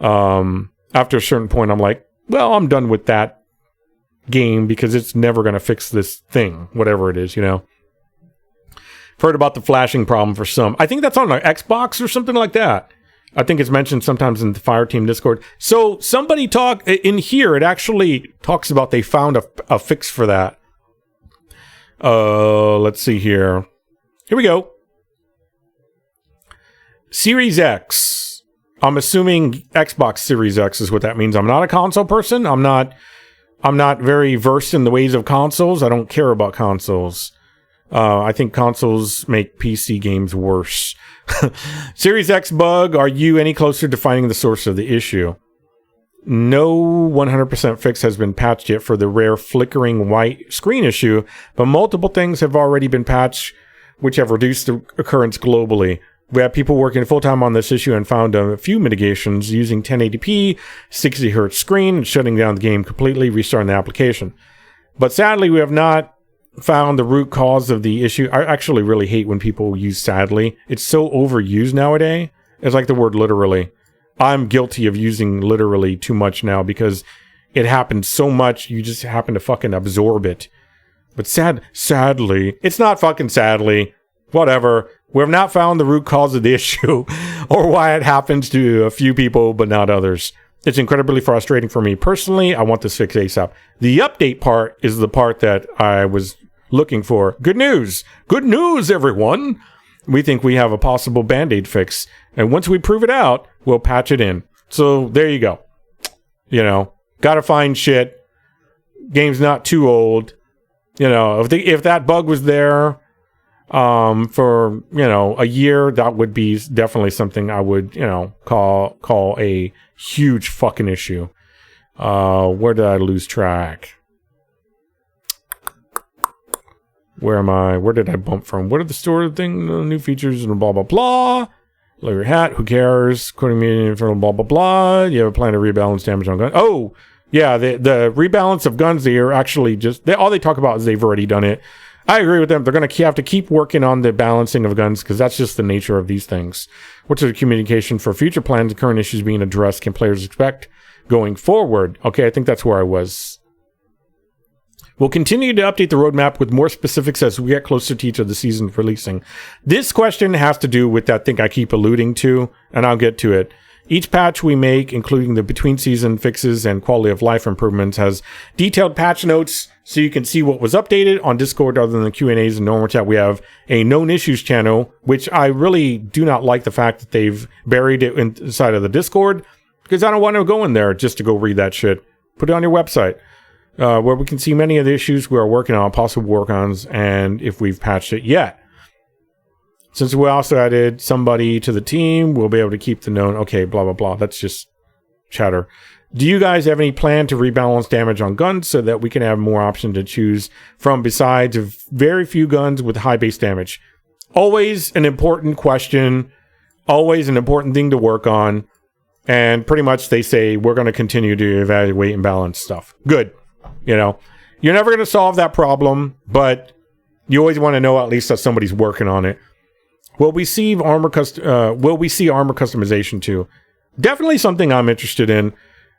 after a certain point I'm like, well, I'm done with that game because it's never going to fix this thing, whatever it is, I've heard about the flashing problem for some. I think that's on an Xbox or something like that. I think it's mentioned sometimes in the Fireteam Discord. So somebody in here, it actually talks about they found a fix for that. Let's see here. Here we go. Series X. I'm assuming Xbox Series X is what that means. I'm not a console person. I'm not very versed in the ways of consoles. I don't care about consoles. I think consoles make PC games worse. Series X bug. Are you any closer to finding the source of the issue? No 100% fix has been patched yet for the rare flickering white screen issue, but multiple things have already been patched, which have reduced the occurrence globally. We have people working full-time on this issue and found a few mitigations using 1080p, 60Hz screen, and shutting down the game completely, restarting the application. But sadly, we have not found the root cause of the issue. I actually really hate when people use sadly. It's so overused nowadays. It's like the word literally. I'm guilty of using literally too much now because it happens so much, you just happen to fucking absorb it. But sadly, it's not fucking sadly. Whatever. We have not found the root cause of the issue or why it happens to a few people but not others. It's incredibly frustrating for me personally. I want this fixed ASAP. The update part is the part that I was looking for. Good news. Good news, everyone. We think we have a possible Band-Aid fix. And once we prove it out, we'll patch it in. So there you go. Gotta find shit. Game's not too old. If that bug was there for, a year, that would be definitely something I would, call a huge fucking issue. Where did I lose track? Where am I? Where did I bump from? What are the store thing? New features and blah, blah, blah. Lower your hat. Who cares? Quoting me for blah, blah, blah. You have a plan to rebalance damage on guns. Oh, yeah. The rebalance of guns, they are actually all they talk about is they've already done it. I agree with them. They're going to have to keep working on the balancing of guns because that's just the nature of these things. What's the communication for future plans and current issues being addressed? Can players expect going forward? Okay, I think that's where I was. We'll continue to update the roadmap with more specifics as we get closer to each of the seasons releasing. This question has to do with that thing I keep alluding to, and I'll get to it. Each patch we make, including the between-season fixes and quality of life improvements, has detailed patch notes so you can see what was updated. On Discord, other than the Q&As and normal chat, we have a known issues channel, which I really do not like the fact that they've buried it inside of the Discord, because I don't want to go in there just to go read that shit. Put it on your website. Where we can see many of the issues we are working on, possible work-ons, and if we've patched it yet. Since we also added somebody to the team, we'll be able to keep the known. Okay, blah, blah, blah. That's just chatter. Do you guys have any plan to rebalance damage on guns so that we can have more options to choose from besides very few guns with high base damage? Always an important question. Always an important thing to work on. And pretty much they say we're going to continue to evaluate and balance stuff. Good. You know, you're never going to solve that problem, but you always want to know at least that somebody's working on it. Will we see armor customization too? Definitely something I'm interested in.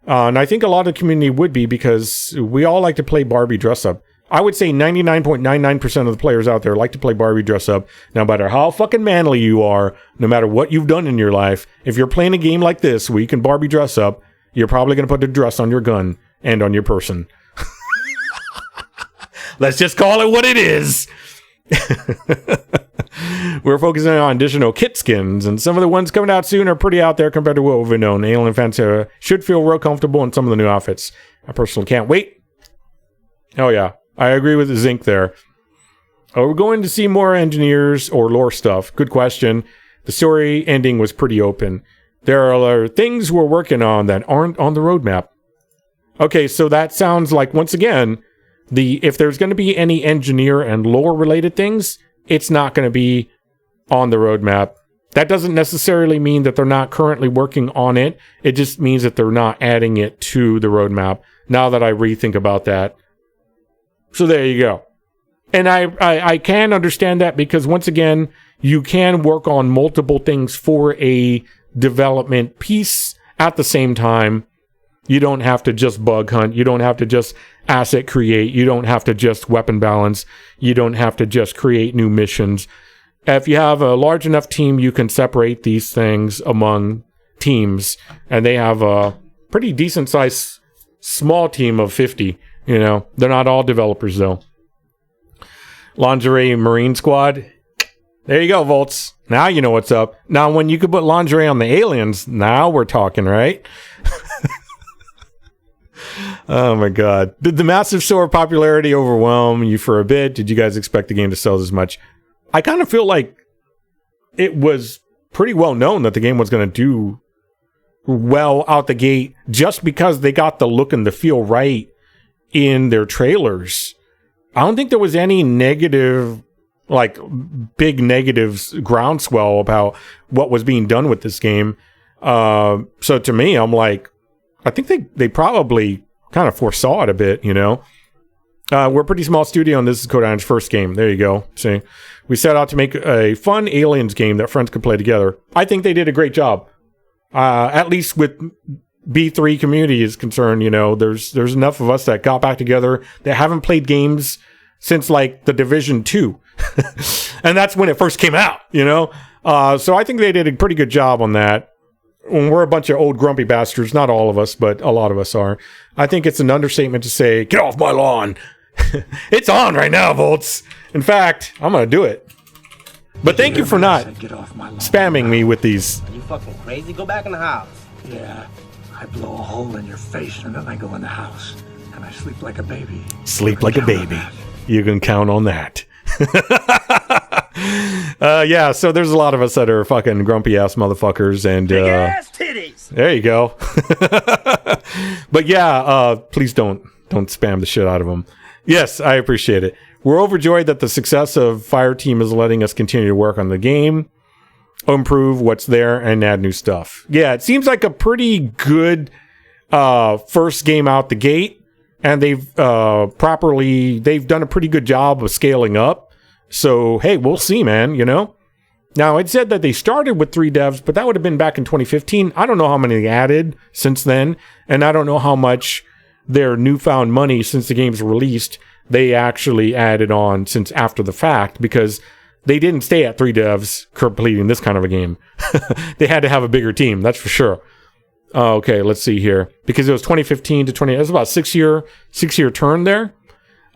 And I think a lot of the community would be, because we all like to play Barbie dress up. I would say 99.99% of the players out there like to play Barbie dress up. No matter how fucking manly you are, no matter what you've done in your life, if you're playing a game like this where you can Barbie dress up, you're probably going to put the dress on your gun and on your person. Let's just call it what it is. We're focusing on additional kit skins, and some of the ones coming out soon are pretty out there compared to what we've known. Alien fans should feel real comfortable in some of the new outfits. I personally can't wait. Oh yeah, I agree with the Zinc there. Are we going to see more engineers or lore stuff? Good question. The story ending was pretty open. There are things we're working on that aren't on the roadmap. Okay, so that sounds like, once again, if there's going to be any engineer and lore related things, it's not going to be on the roadmap. That doesn't necessarily mean that they're not currently working on it. It just means that they're not adding it to the roadmap, now that I rethink about that. So there you go. And I can understand that, because once again, you can work on multiple things for a development piece at the same time. You don't have to just bug hunt. You don't have to just asset create. You don't have to just weapon balance. You don't have to just create new missions. If you have a large enough team, you can separate these things among teams. And they have a pretty decent sized small team of 50. You know, they're not all developers though. Lingerie Marine Squad. There you go, Volts. Now you know what's up. Now when you could put lingerie on the aliens, now we're talking, right? Oh my god. Did the massive soar of popularity overwhelm you for a bit? Did you guys expect the game to sell as much? I kind of feel like it was pretty well known that the game was going to do well out the gate, just because they got the look and the feel right in their trailers. I don't think there was any negative, like big negatives groundswell about what was being done with this game. So to me, I'm like, I think they probably kind of foresaw it a bit, you know. We're a pretty small studio, and this is Code Iron's first game. There you go. See, we set out to make a fun Aliens game that friends could play together. I think they did a great job. At least with B3 community is concerned, you know, there's enough of us that got back together that haven't played games since like the Division 2. And that's when it first came out, you know. So I think they did a pretty good job on that. When we're a bunch of old grumpy bastards, not all of us, but a lot of us are. I think it's an understatement to say, get off my lawn. It's on right now, Volts. In fact, I'm going to do it. But thank you for not spamming me with these. Are you fucking crazy? Go back in the house. Yeah, I blow a hole in your face and then I go in the house. And I sleep like a baby. Sleep like a baby. You can count on that. Yeah, so there's a lot of us that are fucking grumpy ass motherfuckers, and big ass titties. There you go. But yeah, please don't spam the shit out of them. Yes, I appreciate it. We're overjoyed that the success of Fireteam is letting us continue to work on the game, improve what's there, and add new stuff. Yeah, it seems like a pretty good first game out the gate, and they've done a pretty good job of scaling up. So, hey, we'll see, man, you know? Now, it said that they started with 3 devs, but that would have been back in 2015. I don't know how many they added since then, and I don't know how much their newfound money since the game's released they actually added on since after the fact, because they didn't stay at 3 devs completing this kind of a game. They had to have a bigger team, that's for sure. Okay, let's see here. Because it was 2015 to 20... It was about a 6-year turn there.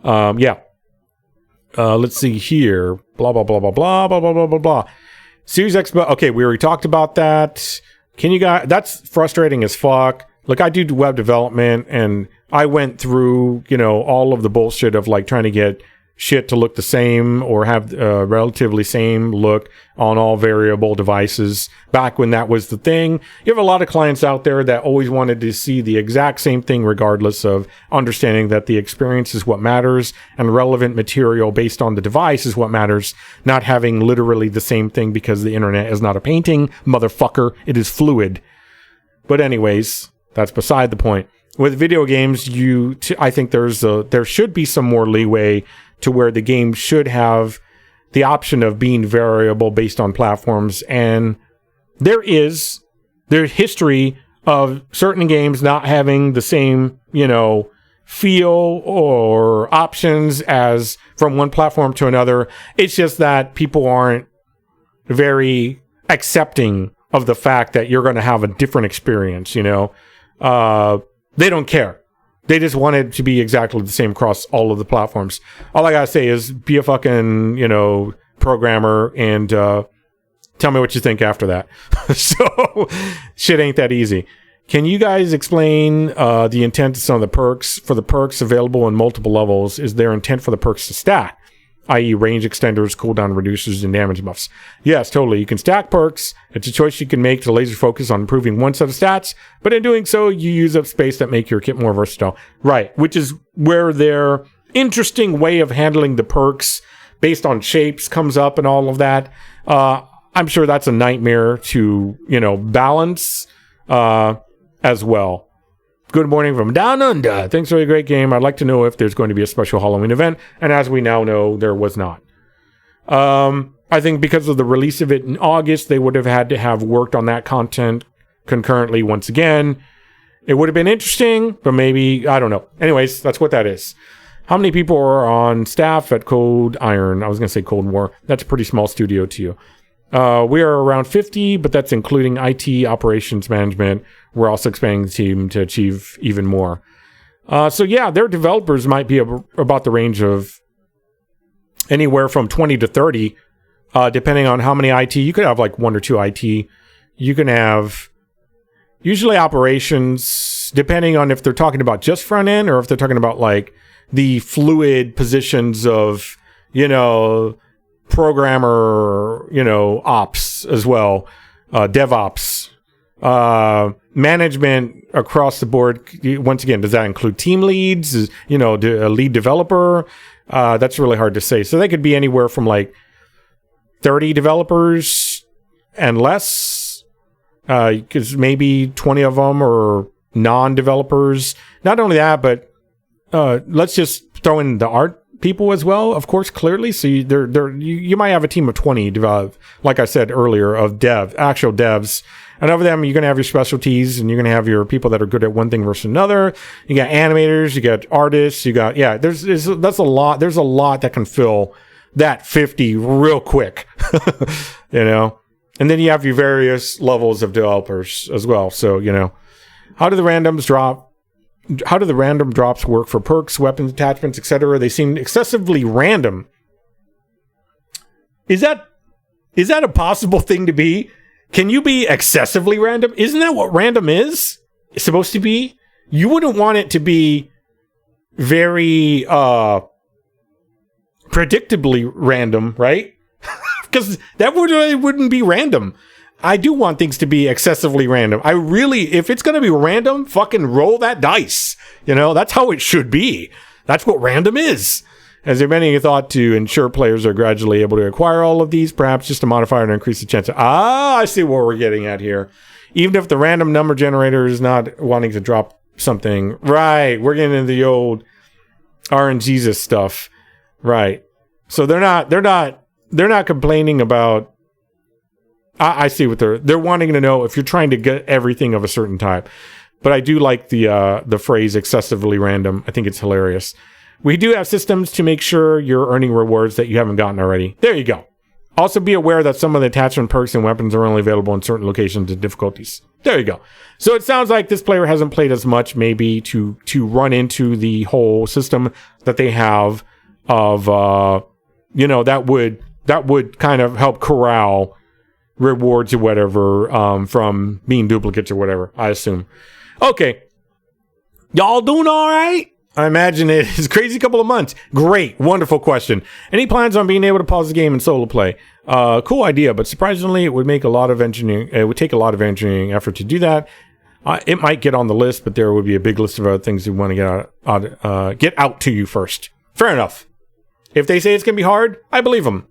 Yeah. Let's see here. Blah, blah, blah, blah, blah, blah, blah, blah, blah, blah. Series X... Okay, we already talked about that. Can you guys... That's frustrating as fuck. Look, I do web development, and I went through, all of the bullshit of, like, trying to get shit to look the same or have a relatively same look on all variable devices back when that was the thing. You have a lot of clients out there that always wanted to see the exact same thing, regardless of understanding that the experience is what matters and relevant material based on the device is what matters, not having literally the same thing, because the internet is not a painting, motherfucker. It is fluid. But anyways, that's beside the point. With video games, I think there should be some more leeway to where the game should have the option of being variable based on platforms. And there's history of certain games not having the same, feel or options as from one platform to another. It's just that people aren't very accepting of the fact that you're going to have a different experience, They don't care. They just want it to be exactly the same across all of the platforms. All I gotta say is be a fucking, programmer and tell me what you think after that. So, shit ain't that easy. Can you guys explain the intent of some of the perks? For the perks available in multiple levels, is there intent for the perks to stack? I.e. range extenders, cooldown reducers, and damage buffs. Yes, totally. You can stack perks. It's a choice you can make to laser focus on improving one set of stats, but in doing so, you use up space that make your kit more versatile. Right, which is where their interesting way of handling the perks based on shapes comes up and all of that. I'm sure that's a nightmare to, balance as well. Good morning from Down Under. Thanks for a great game. I'd like to know if there's going to be a special Halloween event. And as we now know, there was not. I think because of the release of it in August, they would have had to have worked on that content concurrently once again. It would have been interesting, but maybe, I don't know. Anyways, that's what that is. How many people are on staff at Cold Iron? I was going to say Cold War. That's a pretty small studio to you. We are around 50, but that's including IT, operations management. We're also expanding the team to achieve even more. So yeah, their developers might be about the range of anywhere from 20 to 30, depending on how many IT. You could have like 1 or 2 IT. You can have usually operations, depending on if they're talking about just front end or if they're talking about like the fluid positions of, programmer, ops as well, DevOps, management across the board. Once again, does that include team leads? A lead developer? That's really hard to say. So they could be anywhere from like 30 developers and less, because maybe 20 of them are non-developers. Not only that, but let's just throw in the art people as well, of course, clearly. So you might have a team of 20, like I said earlier, of actual devs. And over them, you're going to have your specialties, and you're going to have your people that are good at one thing versus another. You got animators, you got artists, that's a lot. There's a lot that can fill that 50 real quick, And then you have your various levels of developers as well. So, how do the random drops work for perks, weapons, attachments, etc.? They seem excessively random. Is that a possible thing to be? Can you be excessively random? Isn't that what random is? It's supposed to be? You wouldn't want it to be very predictably random, right? Because that wouldn't be random. I do want things to be excessively random. If it's going to be random, fucking roll that dice. That's how it should be. That's what random is. Has there been any thought to ensure players are gradually able to acquire all of these, perhaps just a modifier to increase the chance of... I see what we're getting at here. Even if the random number generator is not wanting to drop something. Right, we're getting into the old RNGesus stuff. Right. So they're not complaining about... I see what they're wanting to know if you're trying to get everything of a certain type. But I do like the phrase excessively random. I think it's hilarious. We do have systems to make sure you're earning rewards that you haven't gotten already. There you go. Also be aware that some of the attachment perks and weapons are only available in certain locations and difficulties. There you go. So it sounds like this player hasn't played as much, maybe to run into the whole system that they have of, that would kind of help corral rewards or whatever, from being duplicates or whatever, I assume. Okay. Y'all doing all right? I imagine it is a crazy couple of months. Great. Wonderful question. Any plans on being able to pause the game and solo play? Cool idea, but surprisingly, it would take a lot of engineering effort to do that. It might get on the list, but there would be a big list of other things we want to get out to you first. Fair enough. If they say it's going to be hard, I believe them.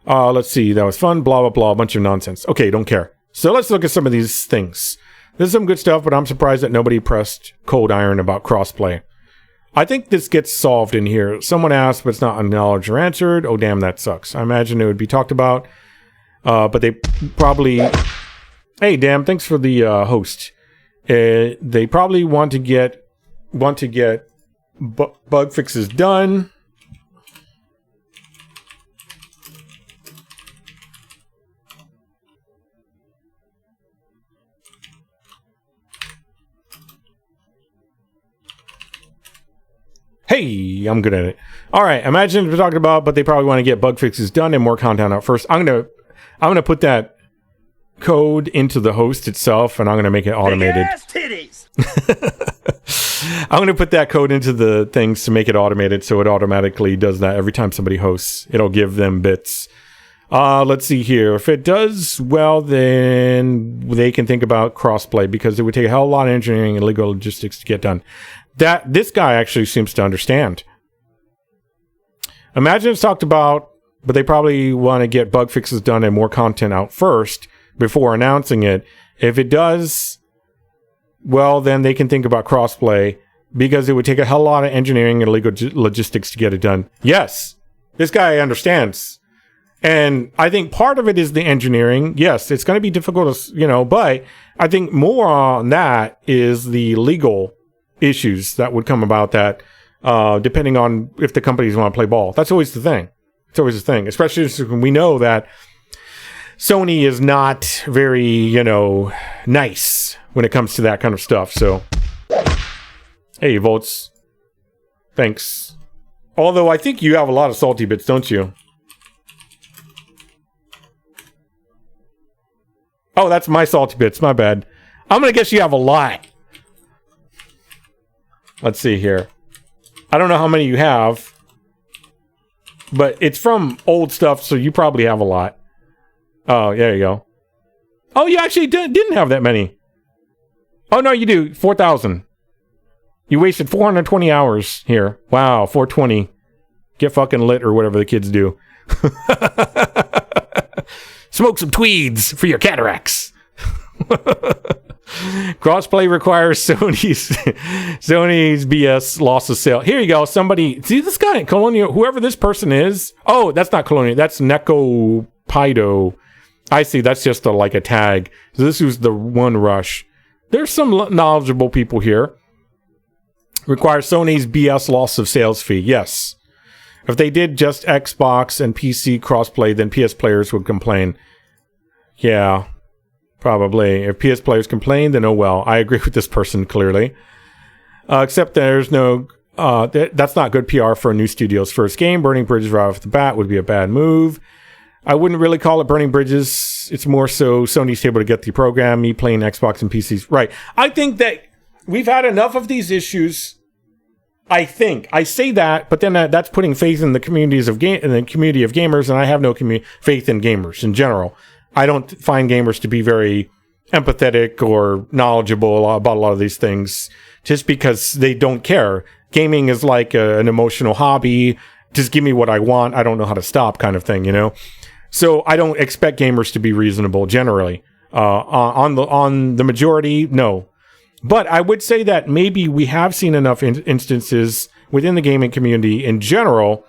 Let's see. That was fun. Blah, blah, blah. A bunch of nonsense. Okay, don't care. So let's look at some of these things. This is some good stuff, but I'm surprised that nobody pressed cold iron about crossplay. I think this gets solved in here. Someone asked, but it's not acknowledged or answered. Oh, damn, that sucks. I imagine it would be talked about, but they probably... Hey, damn, thanks for the host. They probably want to get bug fixes done. Hey, I'm good at it. All right, imagine what we're talking about, but they probably want to get bug fixes done and more content out first. I'm gonna put that code into the host itself, and I'm gonna make it automated. Big ass titties. I'm gonna put that code into the things to make it automated, so it automatically does that every time somebody hosts. It'll give them bits. Let's see here. If it does well, then they can think about crossplay because it would take a hell of a lot of engineering and legal logistics to get done. That this guy actually seems to understand. Imagine it's talked about, but they probably want to get bug fixes done and more content out first before announcing it. If it does well, then they can think about crossplay because it would take a hell of a lot of engineering and legal logistics to get it done. Yes, this guy understands. And I think part of it is the engineering. Yes, it's going to be difficult, but I think more on that is the legal issues that would come about that, depending on if the companies want to play ball. That's always the thing. It's always the thing, especially when we know that Sony is not very, nice when it comes to that kind of stuff. So, hey, Volts. Thanks. Although I think you have a lot of salty bits, don't you? Oh, that's my salty bits. My bad. I'm going to guess you have a lot. Let's see here. I don't know how many you have, but it's from old stuff, so you probably have a lot. Oh, there you go. Oh, you actually didn't have that many. Oh, no, you do. 4,000. You wasted 420 hours here. Wow, 420. Get fucking lit or whatever the kids do. Smoke some tweeds for your cataracts. Crossplay requires Sony's BS loss of sale. Here you go. Somebody, see this guy, Colonial, whoever this person is. Oh, that's not Colonial. That's Neko Pido. I see. That's just a tag. So this was the one rush. There's some knowledgeable people here. Requires Sony's BS loss of sales fee. Yes. If they did just Xbox and PC crossplay, then PS players would complain. Yeah. Probably. If PS players complain, then oh well. I agree with this person clearly. Except there's no... that's not good PR for a new studio's first game. Burning bridges right off the bat would be a bad move. I wouldn't really call it burning bridges. It's more so Sony's able to get the program, me playing Xbox and PCs. Right. I think that we've had enough of these issues. I think. I say that, but then that's putting faith in the community of gamers, and I have no faith in gamers in general. I don't find gamers to be very empathetic or knowledgeable about a lot of these things just because they don't care. Gaming is like an emotional hobby. Just give me what I want. I don't know how to stop kind of thing, So I don't expect gamers to be reasonable generally. On the majority, no. But I would say that maybe we have seen enough instances within the gaming community in general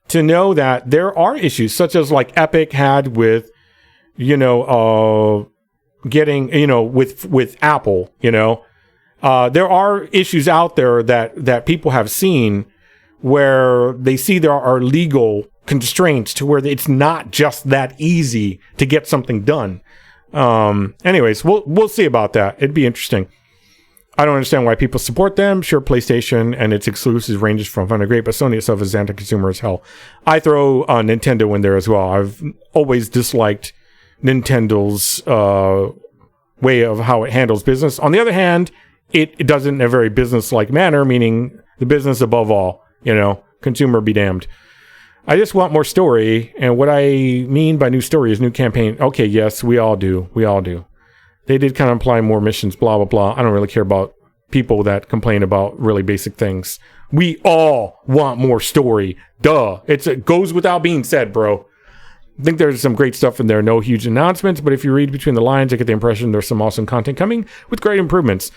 to know that there are issues such as like Epic had with getting, with Apple, There are issues out there that people have seen where they see there are legal constraints to where it's not just that easy to get something done. Anyways, we'll see about that. It'd be interesting. I don't understand why people support them. Sure, PlayStation and its exclusives ranges from fun to great, but Sony itself is anti-consumer as hell. I throw Nintendo in there as well. I've always disliked Nintendo's way of how it handles business. On the other hand, it does it in a very business-like manner, meaning the business above all. Consumer be damned. I just want more story, and what I mean by new story is new campaign. Okay, yes, we all do. They did kind of imply more missions, blah, blah, blah. I don't really care about people that complain about really basic things. We all want more story. Duh. It goes without being said, bro. I think there's some great stuff in there. No huge announcements, but if you read between the lines, I get the impression there's some awesome content coming with great improvements.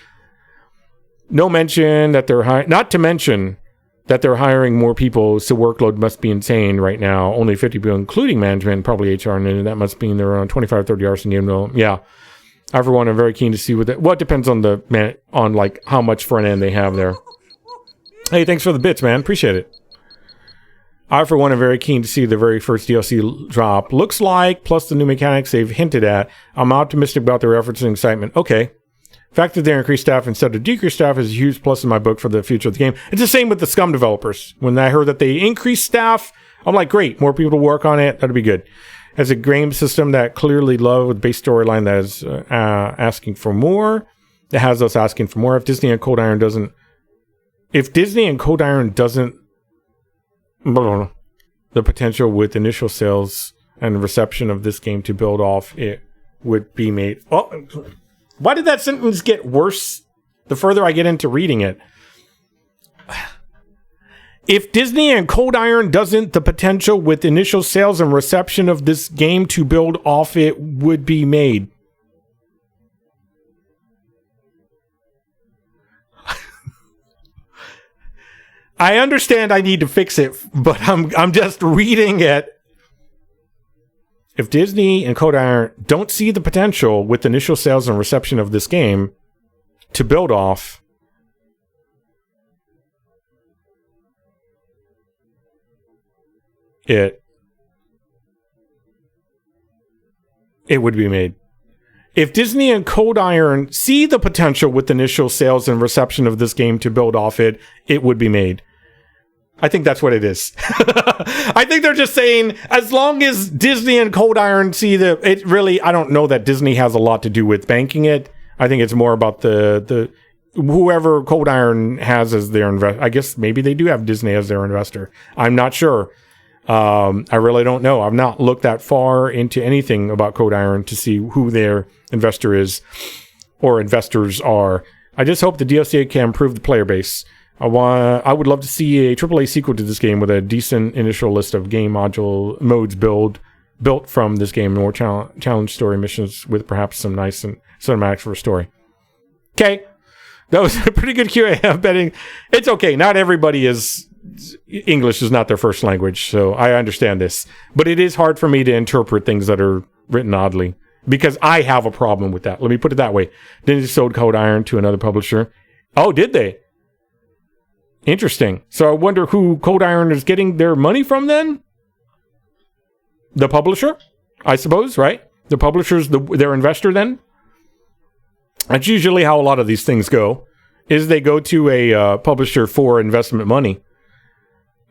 No mention that not to mention that they're hiring more people, so workload must be insane right now. Only 50 people, including management, probably HR, and that must mean they're around 25, 30 hours in game. Yeah. I, for one, am very keen to see what it depends on like how much front end they have there. Hey, thanks for the bits, man. Appreciate it. I, for one, am very keen to see the very first DLC drop. Looks like, plus the new mechanics they've hinted at. I'm optimistic about their efforts and excitement. Okay. The fact that they increased staff instead of decreased staff is a huge plus in my book for the future of the game. It's the same with the Scum developers. When I heard that they increased staff, I'm like, great, more people to work on it. That'd be good. As a game system that clearly love with base storyline that is asking for more, it has us asking for more. If Disney and Cold Iron doesn't, the potential with initial sales and reception of this game to build off it would be made. Oh, why did that sentence get worse the further I get into reading it? If Disney and Cold Iron doesn't, the potential with initial sales and reception of this game to build off it would be made. I understand I need to fix it, but I'm just reading it. If Disney and Cold Iron don't see the potential with initial sales and reception of this game to build off, it would be made. If Disney and Cold Iron see the potential with initial sales and reception of this game to build off it would be made. I think that's what it is. I think they're just saying, as long as Disney and Cold Iron see I don't know that Disney has a lot to do with banking it. I think it's more about the whoever Cold Iron has as their investor. I guess maybe they do have Disney as their investor. I'm not sure. I really don't know. I've not looked that far into anything about Cold Iron to see who their investor is or investors are. I just hope the DLC can improve the player base. I would love to see a AAA sequel to this game with a decent initial list of game module modes built from this game, more challenge story missions with perhaps some nice cinematics for a story. Okay, that was a pretty good QA. I'm betting it's okay. Not everybody is English is not their first language, so I understand this. But it is hard for me to interpret things that are written oddly because I have a problem with that. Let me put it that way. Then they sold Cold Iron to another publisher. Oh, did they? Interesting. So I wonder who Cold Iron is getting their money from then? The publisher, I suppose, right? The publisher's their investor then? That's usually how a lot of these things go, is they go to a publisher for investment money.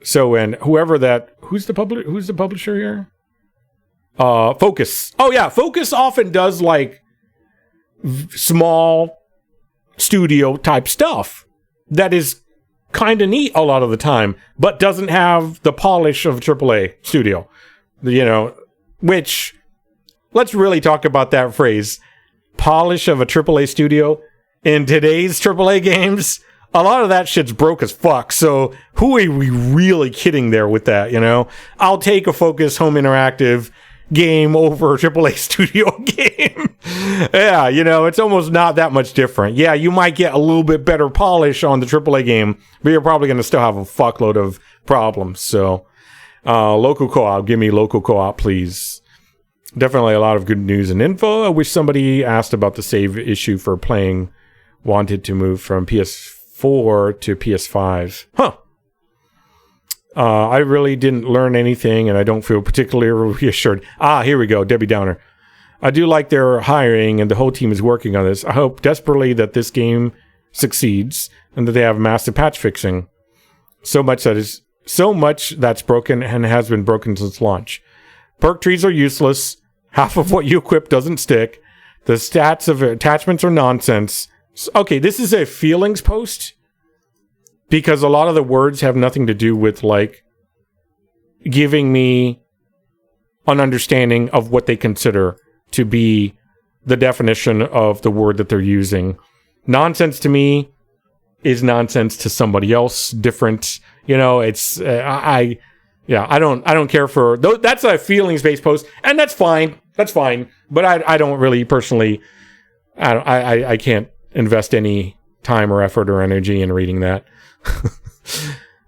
So, and who's the publisher here? Focus. Oh yeah, Focus often does like small studio type stuff that is kind of neat a lot of the time, but doesn't have the polish of a AAA studio. Which, let's really talk about that phrase, polish of a AAA studio. In today's AAA games, a lot of that shit's broke as fuck. So who are we really kidding there with that, I'll take a Focus Home Interactive game over a AAA studio game. Yeah, it's almost not that much different. Yeah, you might get a little bit better polish on the AAA game, but you're probably going to still have a fuckload of problems. So, local co-op. Give me local co-op, please. Definitely a lot of good news and info. I wish somebody asked about the save issue for playing wanted to move from PS4 to PS5. Huh. I really didn't learn anything, and I don't feel particularly reassured. Here we go, Debbie Downer. I do like their hiring, and the whole team is working on this. I hope desperately that this game succeeds, and that they have massive patch fixing. So much that's broken and has been broken since launch. Perk trees are useless. Half of what you equip doesn't stick. The stats of attachments are nonsense. Okay, this is a feelings post, because a lot of the words have nothing to do with, like, giving me an understanding of what they consider to be the definition of the word that they're using. Nonsense to me is nonsense to somebody else different. You know, it's I don't care for that's a feelings-based post, and that's fine. That's fine. But I don't really personally I can't invest any time or effort or energy in reading that.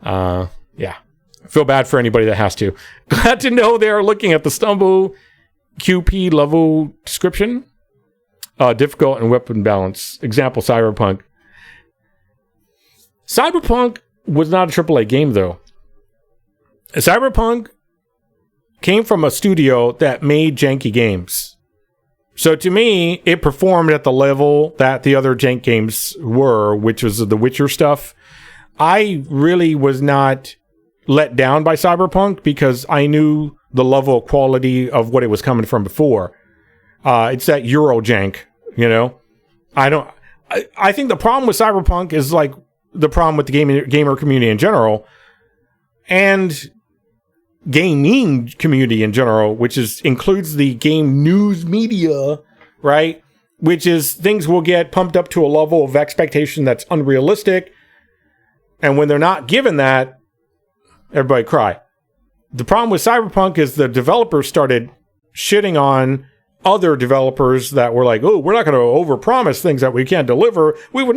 Yeah. I feel bad for anybody that has to. Glad to know they are looking at the Stumble QP level description. Difficult and weapon balance. Example, Cyberpunk. Cyberpunk was not a AAA game, though. Cyberpunk came from a studio that made janky games. So to me, it performed at the level that the other jank games were, which was the Witcher stuff. I really was not let down by Cyberpunk because I knew the level of quality of what it was coming from before. It's that Euro jank, you know? I think the problem with Cyberpunk is like the problem with the gamer community in general, and gaming community in general, which includes the game news media, right? Which is things will get pumped up to a level of expectation that's unrealistic. And when they're not given that, everybody cry. The problem with Cyberpunk is the developers started shitting on other developers that were like, oh, we're not going to overpromise things that we can't deliver. We would